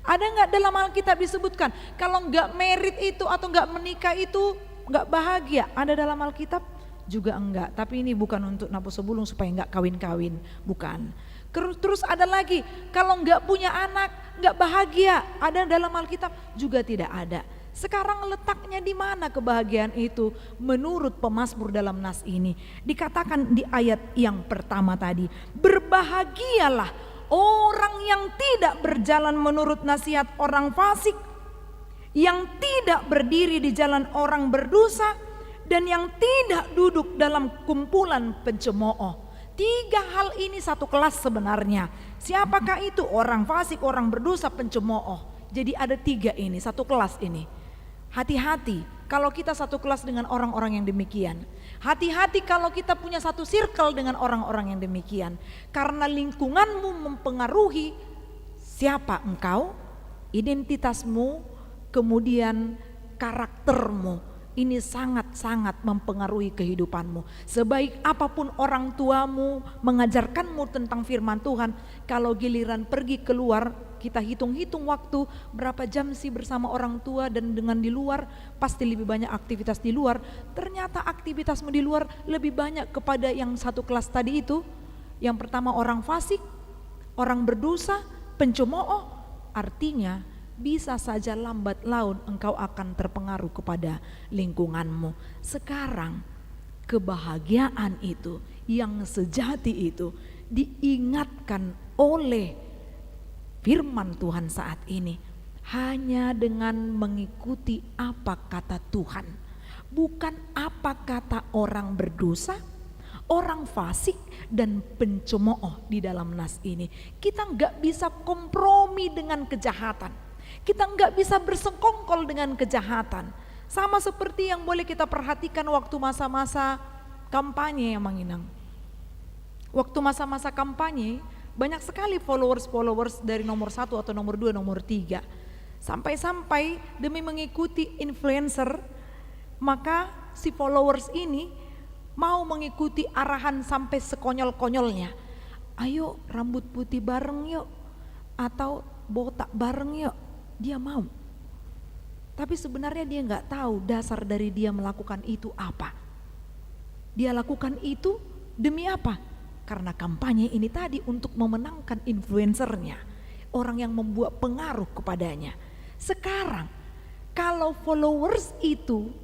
Ada gak dalam Alkitab disebutkan kalau gak merit itu atau gak menikah itu gak bahagia? Ada dalam Alkitab? Juga enggak, tapi ini bukan untuk Napo Sebulung supaya gak kawin-kawin, bukan. Terus ada lagi, kalau gak punya anak gak bahagia, ada dalam Alkitab? Juga tidak ada. Sekarang letaknya di mana kebahagiaan itu menurut pemazmur dalam nas ini? Dikatakan di ayat yang pertama tadi, berbahagialah orang yang tidak berjalan menurut nasihat orang fasik, yang tidak berdiri di jalan orang berdosa, dan yang tidak duduk dalam kumpulan pencemooh. 3 hal ini satu kelas sebenarnya. Siapakah itu? Orang fasik, orang berdosa, pencemooh. Jadi ada 3 ini, satu kelas ini. Hati-hati kalau kita satu kelas dengan orang-orang yang demikian. Hati-hati kalau kita punya satu circle dengan orang-orang yang demikian. Karena lingkunganmu mempengaruhi siapa engkau, identitasmu, kemudian karaktermu. Ini sangat-sangat mempengaruhi kehidupanmu. Sebaik apapun orang tuamu mengajarkanmu tentang firman Tuhan, kalau giliran pergi keluar, kita hitung-hitung waktu berapa jam sih bersama orang tua dan dengan di luar, pasti lebih banyak aktivitas di luar. Ternyata aktivitasmu di luar lebih banyak kepada yang satu kelas tadi itu. Yang pertama orang fasik, orang berdosa, pencemooh. Artinya bisa saja lambat laun engkau akan terpengaruh kepada lingkunganmu. Sekarang kebahagiaan itu yang sejati itu diingatkan oleh firman Tuhan saat ini hanya dengan mengikuti apa kata Tuhan, bukan apa kata orang berdosa, orang fasik dan pencemooh di dalam nas ini. Kita nggak bisa kompromi dengan kejahatan. Kita nggak bisa bersekongkol dengan kejahatan. Sama seperti yang boleh kita perhatikan waktu masa-masa kampanye ya Mang Inang. Waktu masa-masa kampanye banyak sekali followers dari nomor 1 atau nomor 2, nomor 3. Sampai-sampai demi mengikuti influencer, maka si followers ini mau mengikuti arahan sampai sekonyol-konyolnya. Ayo rambut putih bareng yuk, atau botak bareng yuk. Dia mau. Tapi sebenarnya dia nggak tahu dasar dari dia melakukan itu apa. Dia lakukan itu demi apa? Karena kampanye ini tadi untuk memenangkan influencernya, orang yang membuat pengaruh kepadanya. Sekarang kalau followers itu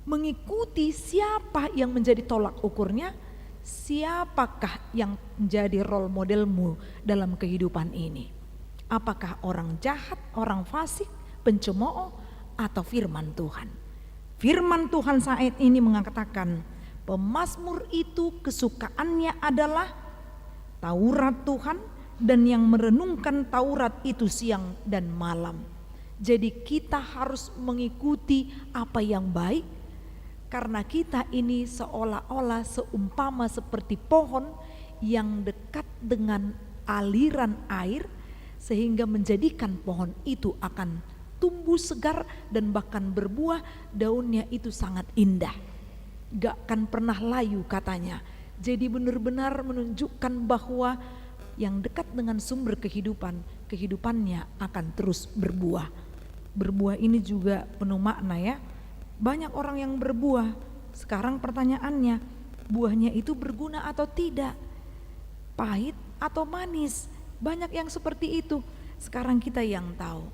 mengikuti siapa yang menjadi tolak ukurnya, siapakah yang menjadi role modelmu dalam kehidupan ini? Apakah orang jahat, orang fasik, pencemooh, atau firman Tuhan? Firman Tuhan saat ini mengatakan, pemazmur itu kesukaannya adalah Taurat Tuhan, dan yang merenungkan Taurat itu siang dan malam. Jadi kita harus mengikuti apa yang baik, karena kita ini seolah-olah seumpama seperti pohon yang dekat dengan aliran air, sehingga menjadikan pohon itu akan tumbuh segar dan bahkan berbuah, daunnya itu sangat indah, gak akan pernah layu katanya. Jadi benar-benar menunjukkan bahwa yang dekat dengan sumber kehidupan, kehidupannya akan terus berbuah. Berbuah ini juga penuh makna ya. Banyak orang yang berbuah, sekarang pertanyaannya, buahnya itu berguna atau tidak? Pahit atau manis? Banyak yang seperti itu. Sekarang kita yang tahu,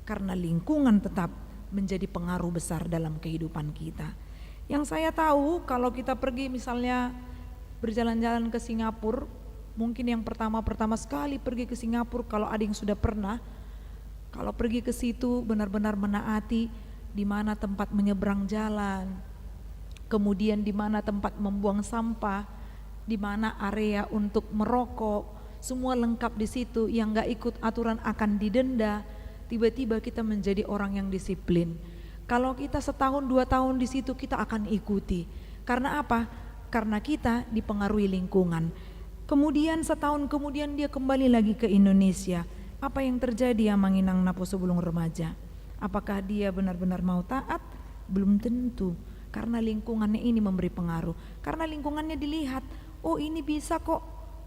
karena lingkungan tetap menjadi pengaruh besar dalam kehidupan kita. Yang saya tahu, kalau kita pergi misalnya berjalan-jalan ke Singapura, mungkin yang pertama sekali pergi ke Singapura, kalau ada yang sudah pernah, kalau pergi ke situ benar-benar menaati di mana tempat menyeberang jalan, kemudian di mana tempat membuang sampah, di mana area untuk merokok, semua lengkap di situ. Yang gak ikut aturan akan didenda. Tiba-tiba kita menjadi orang yang disiplin. Kalau kita setahun 2 tahun di situ, kita akan ikuti. Karena apa? Karena kita dipengaruhi lingkungan. Kemudian setahun kemudian dia kembali lagi ke Indonesia. Apa yang terjadi ya Manginang Napo sebelum remaja? Apakah dia benar-benar mau taat? Belum tentu, karena lingkungannya ini memberi pengaruh. Karena lingkungannya dilihat, oh ini bisa kok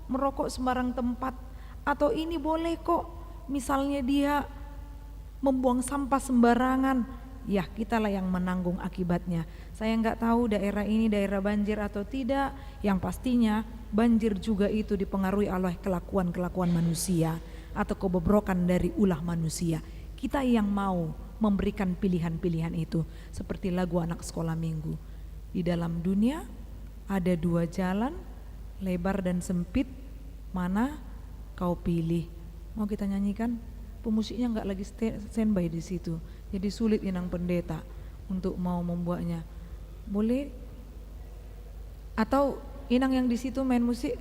merokok sembarang tempat, atau ini boleh kok misalnya dia membuang sampah sembarangan. Ya kitalah yang menanggung akibatnya. Saya nggak tahu daerah ini daerah banjir atau tidak. Yang pastinya banjir juga itu dipengaruhi oleh kelakuan-kelakuan manusia atau kebobrokan dari ulah manusia. Kita yang mau memberikan pilihan-pilihan itu, seperti lagu anak sekolah minggu. Di dalam dunia ada 2 jalan, lebar dan sempit, mana kau pilih? Mau kita nyanyikan? Pemusiknya nggak lagi standby di situ, jadi sulit Inang Pendeta untuk mau membuatnya. Boleh? Atau Inang yang di situ main musik?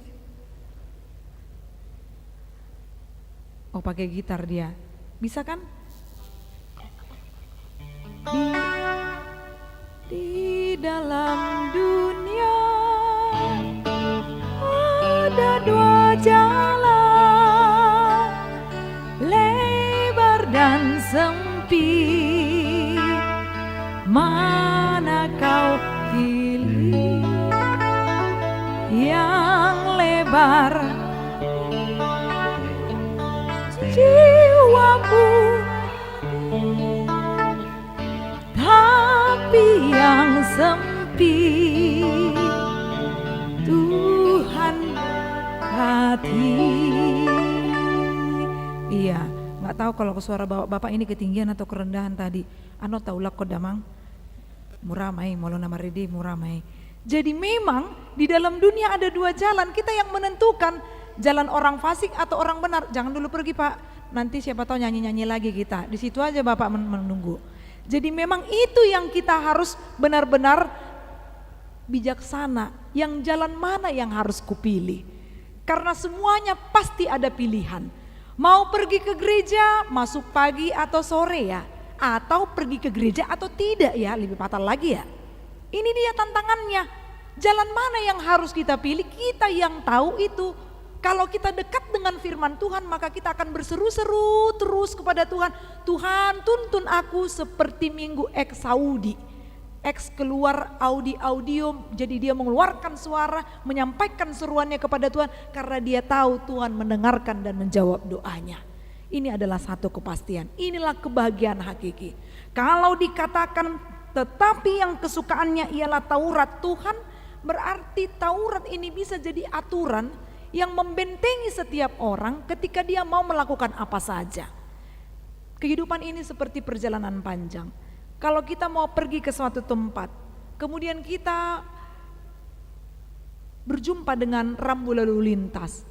Oh pakai gitar dia, bisa kan? Di dalam dunia ada 2 jalan, lebar dan sempit, mana kau pilih? Yang lebar jiwamu, tapi yang sempit Tuhan hati. Iya, nggak tahu kalau suara bapak ini ketinggian atau kerendahan tadi. Ano tahu kok damang muramai molo nama rede muramai. Jadi memang di dalam dunia ada 2 jalan, kita yang menentukan jalan orang fasik atau orang benar. Jangan dulu pergi Pak, nanti siapa tahu nyanyi-nyanyi lagi kita. Di situ aja Bapak menunggu. Jadi memang itu yang kita harus benar-benar bijaksana. Yang jalan mana yang harus kupilih? Karena semuanya pasti ada pilihan. Mau pergi ke gereja, masuk pagi atau sore ya, atau pergi ke gereja atau tidak ya, lebih fatal lagi ya. Ini dia tantangannya. Jalan mana yang harus kita pilih? Kita yang tahu itu. Kalau kita dekat dengan firman Tuhan, maka kita akan berseru-seru terus kepada Tuhan. Tuhan tuntun aku seperti minggu ex Saudi. Ex keluar audio, jadi dia mengeluarkan suara, menyampaikan seruannya kepada Tuhan. Karena dia tahu Tuhan mendengarkan dan menjawab doanya. Ini adalah satu kepastian, inilah kebahagiaan hakiki. Kalau dikatakan tetapi yang kesukaannya ialah Taurat Tuhan, berarti Taurat ini bisa jadi aturan yang membentengi setiap orang ketika dia mau melakukan apa saja. Kehidupan ini seperti perjalanan panjang. Kalau kita mau pergi ke suatu tempat, kemudian kita berjumpa dengan rambu lalu lintas.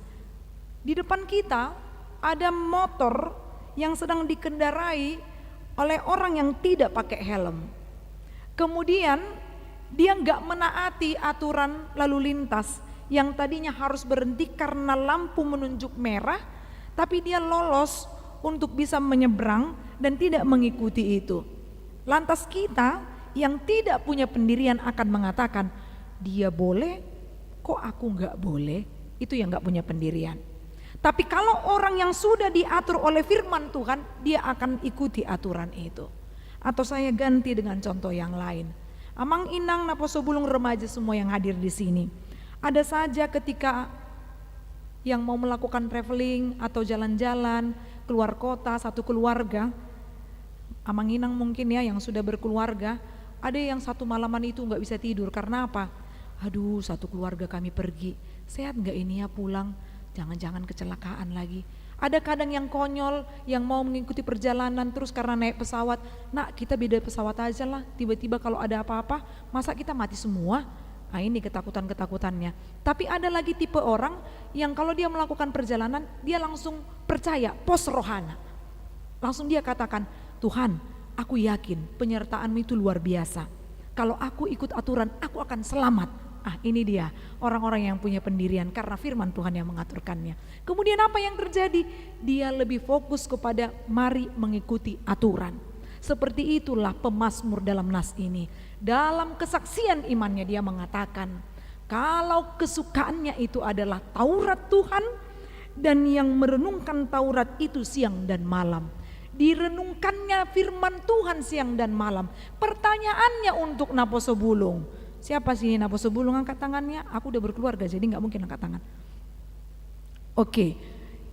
Di depan kita ada motor yang sedang dikendarai oleh orang yang tidak pakai helm. Kemudian dia nggak menaati aturan lalu lintas yang tadinya harus berhenti karena lampu menunjuk merah, tapi dia lolos untuk bisa menyeberang dan tidak mengikuti itu. Lantas kita yang tidak punya pendirian akan mengatakan, dia boleh, kok aku nggak boleh? Itu yang nggak punya pendirian. Tapi kalau orang yang sudah diatur oleh firman Tuhan, dia akan ikuti aturan itu. Atau saya ganti dengan contoh yang lain. Amang Inang Naposobulung remaja semua yang hadir di sini. Ada saja ketika yang mau melakukan traveling atau jalan-jalan keluar kota satu keluarga, Amang Inang mungkin ya yang sudah berkeluarga, ada yang satu malaman itu nggak bisa tidur karena apa? Aduh, satu keluarga kami pergi, sehat nggak ini ya pulang? Jangan-jangan kecelakaan lagi. Ada kadang yang konyol yang mau mengikuti perjalanan terus karena naik pesawat, nak kita beda pesawat aja lah, tiba-tiba kalau ada apa-apa masa kita mati semua? Nah ini ketakutan-ketakutannya. Tapi ada lagi tipe orang yang kalau dia melakukan perjalanan dia langsung percaya, pos rohana. Langsung dia katakan, Tuhan aku yakin penyertaan-Mu itu luar biasa. Kalau aku ikut aturan aku akan selamat. Ah ini dia orang-orang yang punya pendirian karena firman Tuhan yang mengaturkannya. Kemudian apa yang terjadi? Dia lebih fokus kepada mari mengikuti aturan. Seperti itulah pemazmur dalam nas ini. Dalam kesaksian imannya dia mengatakan, kalau kesukaannya itu adalah Taurat Tuhan dan yang merenungkan Taurat itu siang dan malam. Direnungkannya firman Tuhan siang dan malam. Pertanyaannya untuk Naposobulung, siapa sih Naposobulung angkat tangannya? Aku udah berkeluarga jadi gak mungkin angkat tangan. Oke,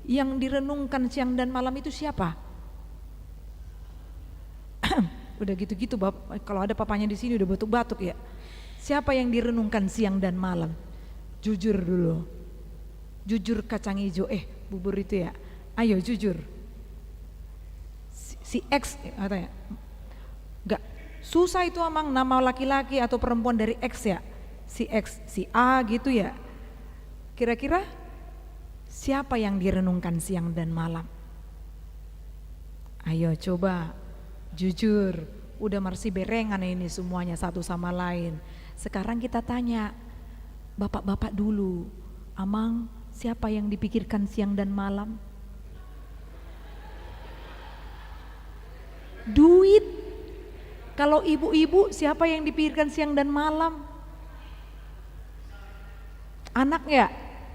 yang direnungkan siang dan malam itu siapa? Udah gitu-gitu kalau ada papanya di sini udah batuk-batuk ya. Siapa yang direnungkan siang dan malam? Jujur dulu. Jujur kacang hijau, bubur itu ya. Ayo jujur. Si X katanya. Enggak. Susah itu Amang nama laki-laki atau perempuan dari X ya. Si X, si A gitu ya. Kira-kira siapa yang direnungkan siang dan malam? Ayo coba jujur, udah marsi berengan ini semuanya satu sama lain. Sekarang kita tanya bapak-bapak dulu, Amang siapa yang dipikirkan siang dan malam? Duit. Kalau ibu-ibu siapa yang dipikirkan siang dan malam? Anak ya?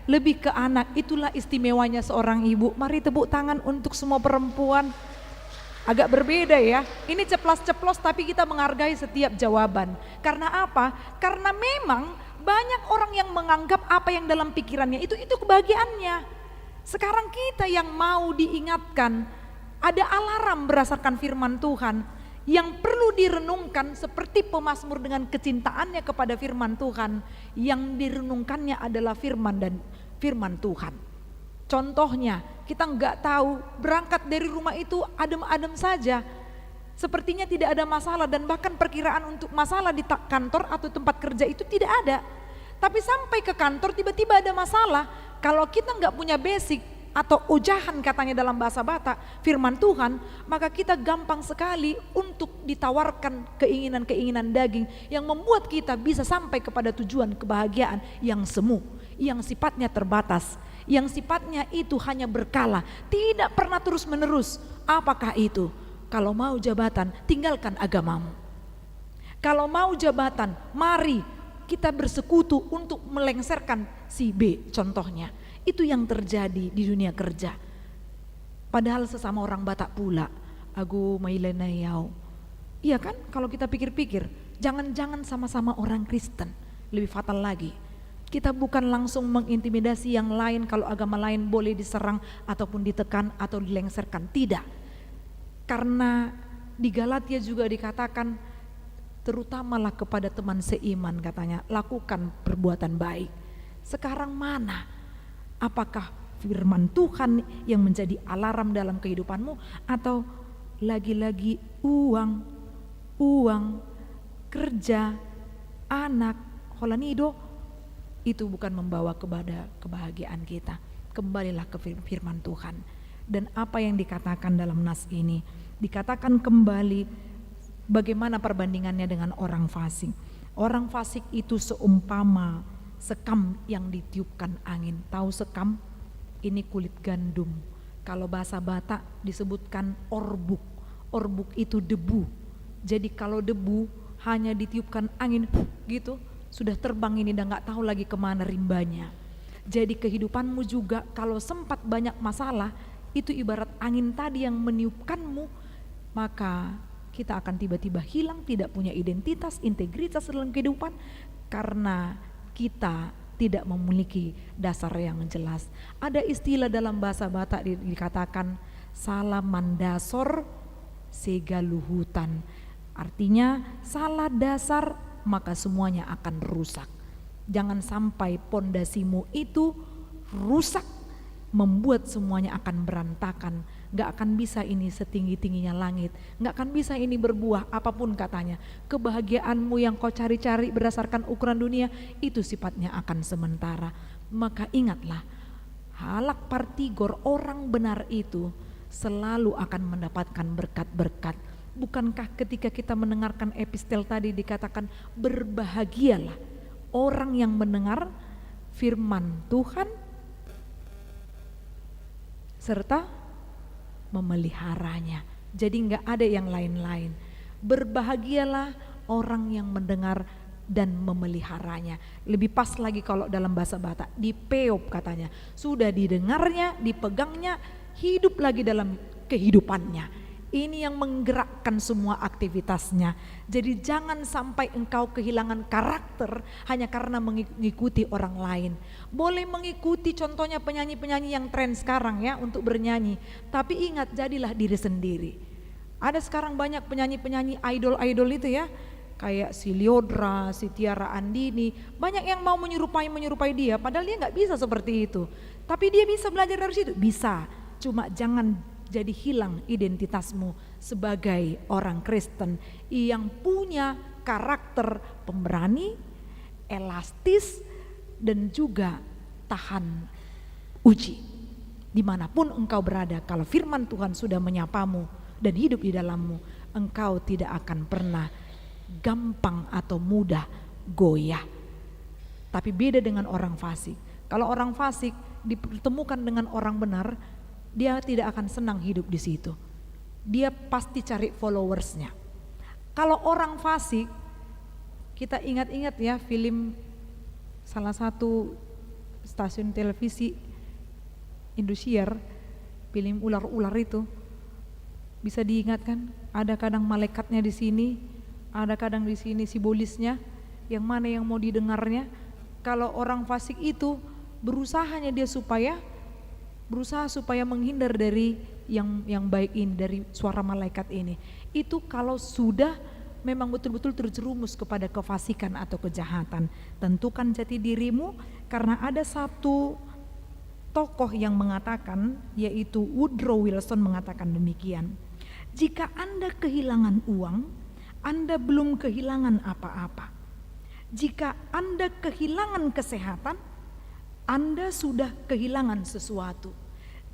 Lebih ke anak, itulah istimewanya seorang ibu. Mari tepuk tangan untuk semua perempuan. Agak berbeda ya, ini ceplas-ceplos tapi kita menghargai setiap jawaban. Karena apa? Karena memang banyak orang yang menganggap apa yang dalam pikirannya itu kebahagiaannya. Sekarang kita yang mau diingatkan, ada alarm berdasarkan firman Tuhan yang perlu direnungkan seperti pemazmur dengan kecintaannya kepada firman Tuhan. Yang direnungkannya adalah firman Tuhan. Contohnya, kita nggak tahu berangkat dari rumah itu adem-adem saja. Sepertinya tidak ada masalah dan bahkan perkiraan untuk masalah di kantor atau tempat kerja itu tidak ada. Tapi sampai ke kantor tiba-tiba ada masalah. Kalau kita nggak punya basic atau ujahan katanya dalam bahasa Batak, firman Tuhan, maka kita gampang sekali untuk ditawarkan keinginan-keinginan daging yang membuat kita bisa sampai kepada tujuan kebahagiaan yang semu, yang sifatnya terbatas. Yang sifatnya itu hanya berkala, tidak pernah terus menerus. Apakah itu? Kalau mau jabatan, tinggalkan agamamu. Kalau mau jabatan, mari kita bersekutu untuk melengsarkan si B contohnya. Itu yang terjadi di dunia kerja. Padahal sesama orang Batak pula, aku mailenayau. Iya kan, kalau kita pikir-pikir, jangan-jangan sama-sama orang Kristen, lebih fatal lagi. Kita bukan langsung mengintimidasi yang lain kalau agama lain boleh diserang ataupun ditekan atau dilengsarkan, tidak. Karena di Galatia juga dikatakan terutamalah kepada teman seiman katanya, lakukan perbuatan baik. Sekarang mana? Apakah firman Tuhan yang menjadi alarm dalam kehidupanmu atau lagi-lagi uang, kerja, anak, holanido? itu bukan membawa kepada kebahagiaan kita. Kembalilah ke firman Tuhan. Dan apa yang dikatakan dalam nas ini, dikatakan kembali bagaimana perbandingannya dengan orang fasik. Orang fasik itu seumpama sekam yang ditiupkan angin. Tahu sekam? Ini kulit gandum. Kalau bahasa Batak disebutkan orbuk. Orbuk itu debu. Jadi kalau debu hanya ditiupkan angin gitu, sudah terbang ini dan gak tahu lagi kemana rimbanya. Jadi kehidupanmu juga kalau sempat banyak masalah, itu ibarat angin tadi yang meniupkanmu, maka kita akan tiba-tiba hilang, tidak punya identitas, integritas dalam kehidupan, karena kita tidak memiliki dasar yang jelas. Ada istilah dalam bahasa Batak dikatakan salah mandasor segaluhutan. Artinya salah dasar maka semuanya akan rusak. Jangan sampai pondasimu itu rusak, membuat semuanya akan berantakan. Gak akan bisa ini setinggi-tingginya langit, gak akan bisa ini berbuah apapun katanya. Kebahagiaanmu yang kau cari-cari berdasarkan ukuran dunia itu sifatnya akan sementara. Maka ingatlah, halak partigor, orang benar itu selalu akan mendapatkan berkat-berkat. Bukankah ketika kita mendengarkan epistel tadi dikatakan berbahagialah orang yang mendengar firman Tuhan serta memeliharanya. Jadi enggak ada yang lain-lain. Berbahagialah orang yang mendengar dan memeliharanya. Lebih pas lagi kalau dalam bahasa Batak, dipeop katanya. Sudah didengarnya, dipegangnya, hidup lagi dalam kehidupannya. Ini yang menggerakkan semua aktivitasnya. Jadi jangan sampai engkau kehilangan karakter hanya karena mengikuti orang lain. Boleh mengikuti contohnya penyanyi-penyanyi yang tren sekarang ya untuk bernyanyi. Tapi ingat, jadilah diri sendiri. Ada sekarang banyak penyanyi-penyanyi idol-idol itu ya. Kayak si Lyodra, si Tiara Andini. Banyak yang mau menyerupai dia padahal dia gak bisa seperti itu. Tapi dia bisa belajar dari situ. Bisa, cuma jangan jadi hilang identitasmu sebagai orang Kristen yang punya karakter pemberani, elastis, dan juga tahan uji. Dimanapun engkau berada, kalau firman Tuhan sudah menyapamu dan hidup di dalammu, engkau tidak akan pernah gampang atau mudah goyah. Tapi beda dengan orang fasik. Kalau orang fasik dipertemukan dengan orang benar, dia tidak akan senang hidup di situ. Dia pasti cari followersnya. Kalau orang fasik, kita ingat-ingat ya film salah satu stasiun televisi Indosiar, film ular-ular itu, bisa diingatkan. Ada kadang malaikatnya di sini, ada kadang di sini simbolisnya. Yang mana yang mau didengarnya? Kalau orang fasik itu berusahanya dia berusaha supaya menghindar dari yang baik ini, dari suara malaikat ini. Itu kalau sudah memang betul-betul terjerumus kepada kefasikan atau kejahatan. Tentukan jati dirimu, karena ada satu tokoh yang mengatakan, yaitu Woodrow Wilson mengatakan demikian. Jika Anda kehilangan uang, Anda belum kehilangan apa-apa. Jika Anda kehilangan kesehatan, Anda sudah kehilangan sesuatu.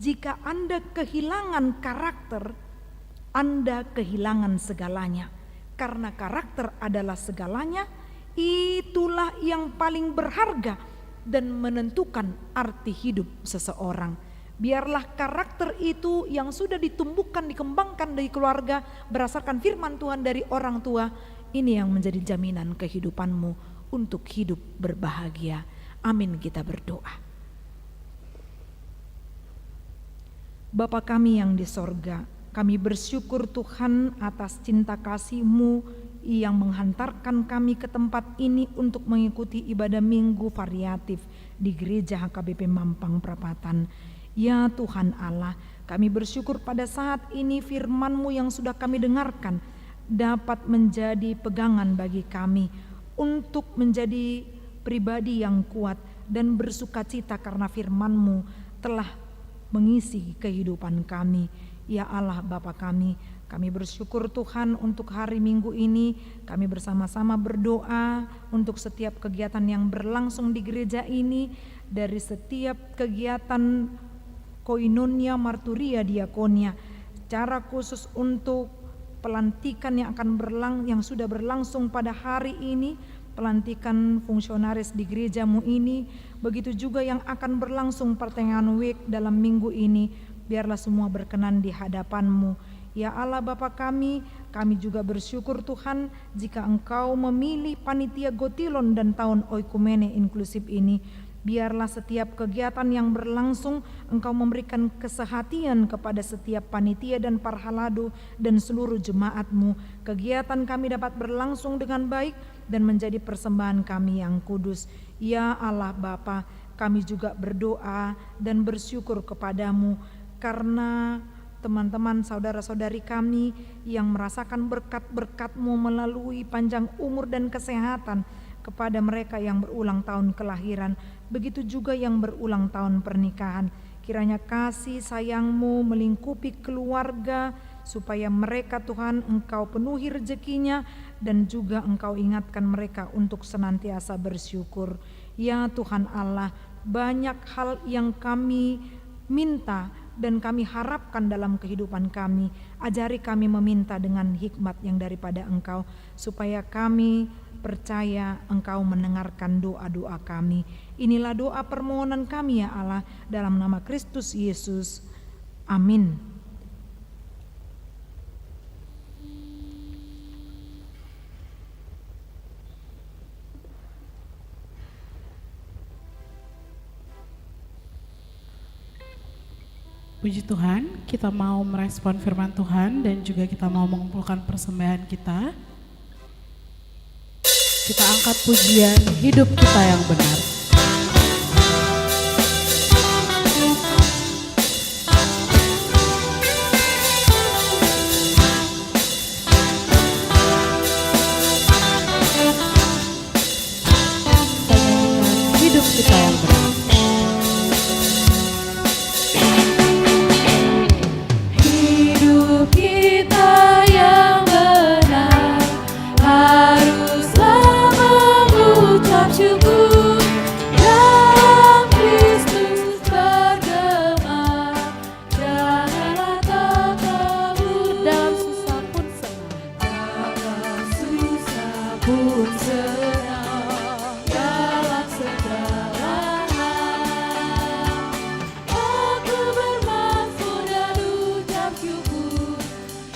Jika Anda kehilangan karakter, Anda kehilangan segalanya. Karena karakter adalah segalanya, itulah yang paling berharga dan menentukan arti hidup seseorang. Biarlah karakter itu yang sudah ditumbuhkan, dikembangkan dari keluarga berdasarkan firman Tuhan dari orang tua, ini yang menjadi jaminan kehidupanmu untuk hidup berbahagia. Amin, kita berdoa. Bapa kami yang di sorga, kami bersyukur Tuhan atas cinta kasih-Mu yang menghantarkan kami ke tempat ini untuk mengikuti ibadah minggu variatif di Gereja HKBP Mampang Perapatan. Ya Tuhan Allah, kami bersyukur pada saat ini firman-Mu yang sudah kami dengarkan dapat menjadi pegangan bagi kami untuk menjadi pribadi yang kuat dan bersukacita karena firman-Mu telah mengisi kehidupan kami. Ya Allah Bapa kami Kami bersyukur Tuhan untuk hari Minggu ini, kami bersama-sama berdoa untuk setiap kegiatan yang berlangsung di gereja ini, dari setiap kegiatan koinonia, marturia, diakonia, secara khusus untuk pelantikan yang sudah berlangsung pada hari ini, pelantikan fungsionaris di gerejamu ini, begitu juga yang akan berlangsung pertengahan week dalam minggu ini, biarlah semua berkenan di hadapan-Mu. Ya Allah Bapa kami juga bersyukur Tuhan jika Engkau memilih panitia Gotilon dan tahun Oikumene inklusif ini. Biarlah setiap kegiatan yang berlangsung Engkau memberikan kesehatian kepada setiap panitia dan parhalado dan seluruh jemaat-Mu. Kegiatan kami dapat berlangsung dengan baik dan menjadi persembahan kami yang kudus. Ya Allah Bapa, kami juga berdoa dan bersyukur kepadamu karena teman-teman saudara-saudari kami yang merasakan berkat-berkat-Mu melalui panjang umur dan kesehatan kepada mereka yang berulang tahun kelahiran, begitu juga yang berulang tahun pernikahan. Kiranya kasih sayang-Mu melingkupi keluarga, supaya mereka Tuhan Engkau penuhi rezekinya dan juga Engkau ingatkan mereka untuk senantiasa bersyukur. Ya Tuhan Allah, banyak hal yang kami minta dan kami harapkan dalam kehidupan kami. Ajari kami meminta dengan hikmat yang daripada Engkau, supaya kami percaya Engkau mendengarkan doa-doa kami. Inilah doa permohonan kami ya Allah, dalam nama Kristus Yesus. Amin. Puji Tuhan, kita mau merespon firman Tuhan dan juga kita mau mengumpulkan persembahan kita. Kita angkat pujian hidup kita yang benar. Hidup kita yang benar. Kita yang benar haruslah mengucap syukur, dan Kristus bergema, janganlah takabur. Dalam susah pun senang, dalam susah pun senang, dalam segala hal aku bermaksud dan ucap syukur,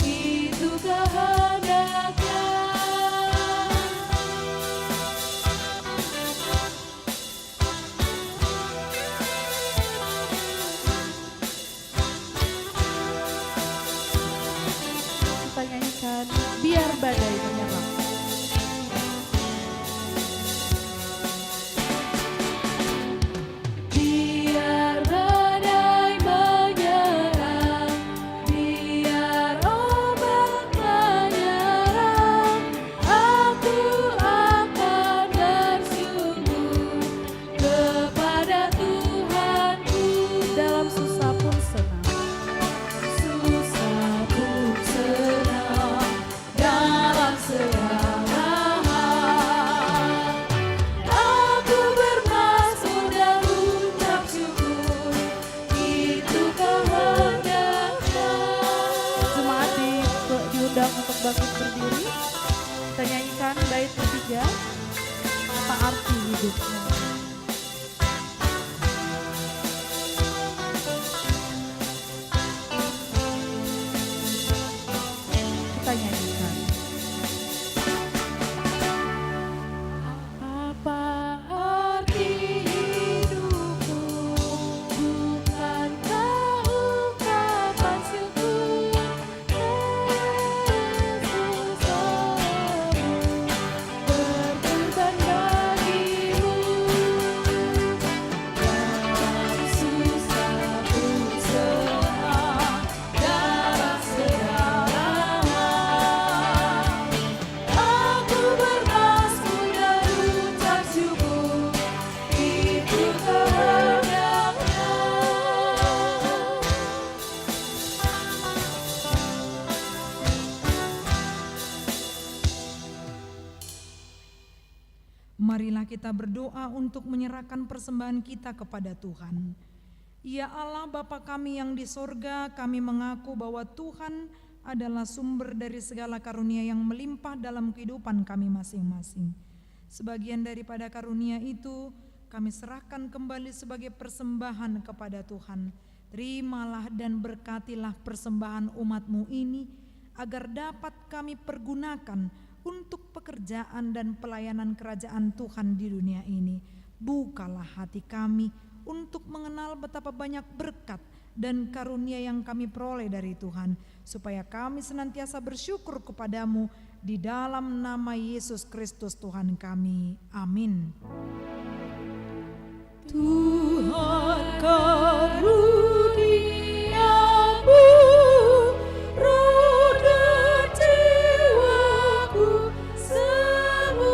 itu kehendaknya. Kita nyanyikan biar badai menyerang. Biar badai menyerang, biar ombak menyerang, aku akan bersungguh kepada Tuhanku. Dalam susah pun senang, Susah pun senang, dalam segala hal aku bermaksud dan ucap syukur, itu kehendaknya. jemaat diundang untuk bangkit berdiri. Kita nyanyikan bait ketiga, apa arti hidupnya. Kita nyanyikan. Apa arti hidupku, bukankah ungkapan syukur, Yesus berkorban bagimu. kita berdoa untuk menyerahkan persembahan kita kepada Tuhan. Ya Allah Bapa kami yang di sorga, kami mengaku bahwa Tuhan adalah sumber dari segala karunia yang melimpah dalam kehidupan kami masing-masing. Sebagian daripada karunia itu kami serahkan kembali sebagai persembahan kepada Tuhan. Terimalah dan berkatilah persembahan umat-Mu ini, agar dapat kami pergunakan untuk pekerjaan dan pelayanan kerajaan Tuhan di dunia ini. Bukalah hati kami untuk mengenal betapa banyak berkat dan karunia yang kami peroleh dari Tuhan, supaya kami senantiasa bersyukur kepadamu di dalam nama Yesus Kristus Tuhan kami. Amin. Tuhan karuniamu, roh dan jiwaku semua,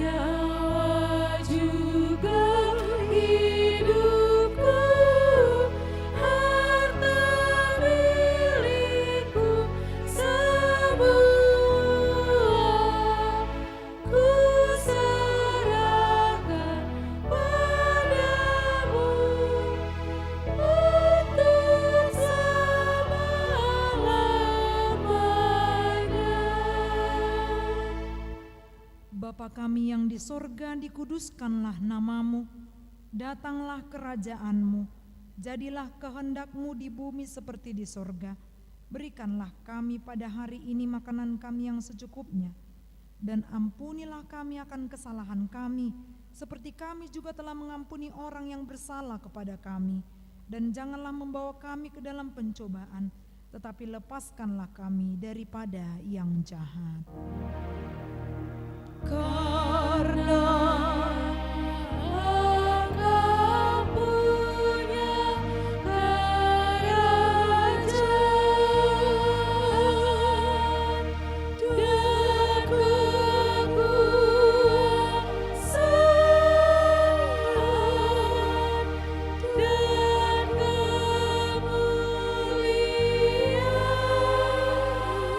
nyawa juga hidupku, harta milikku semua, ku serahkan padamu untuk selama-lamanya. Bapa kami yang di sorga, dikuduskanlah namamu, datanglah kerajaanmu, jadilah kehendak-Mu di bumi seperti di sorga. Berikanlah kami pada hari ini makanan kami yang secukupnya, dan ampunilah kami akan kesalahan kami, seperti kami juga telah mengampuni orang yang bersalah kepada kami. Dan janganlah membawa kami ke dalam pencobaan, tetapi lepaskanlah kami daripada yang jahat. Karena Engkau punya kerajaan dan kekuasaan dan kemuliaan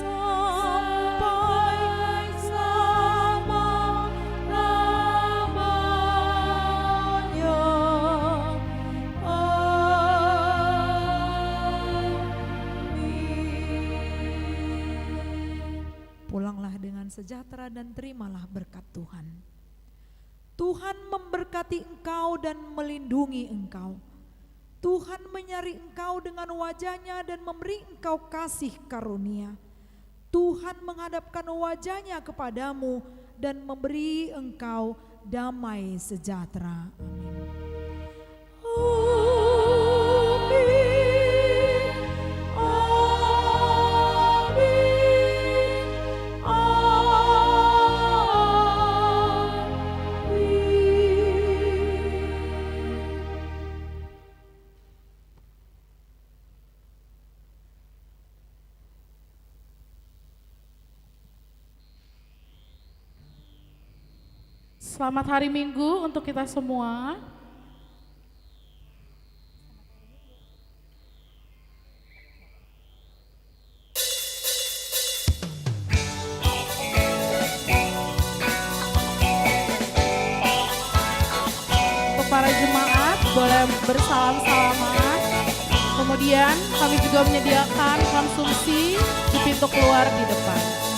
sampai selama-lamanya. Amin. Pulanglah dengan sejahtera dan terimalah berkat Tuhan. Tuhan memberkati engkau dan melindungi engkau. Tuhan menyari engkau dengan wajah-Nya dan memberi engkau kasih karunia. Tuhan menghadapkan wajah-Nya kepadamu dan memberi engkau damai sejahtera. Amin. Amin. Selamat hari Minggu untuk kita semua. Untuk para jemaat boleh bersalam-salaman. Kemudian kami juga menyediakan konsumsi di pintu keluar di depan.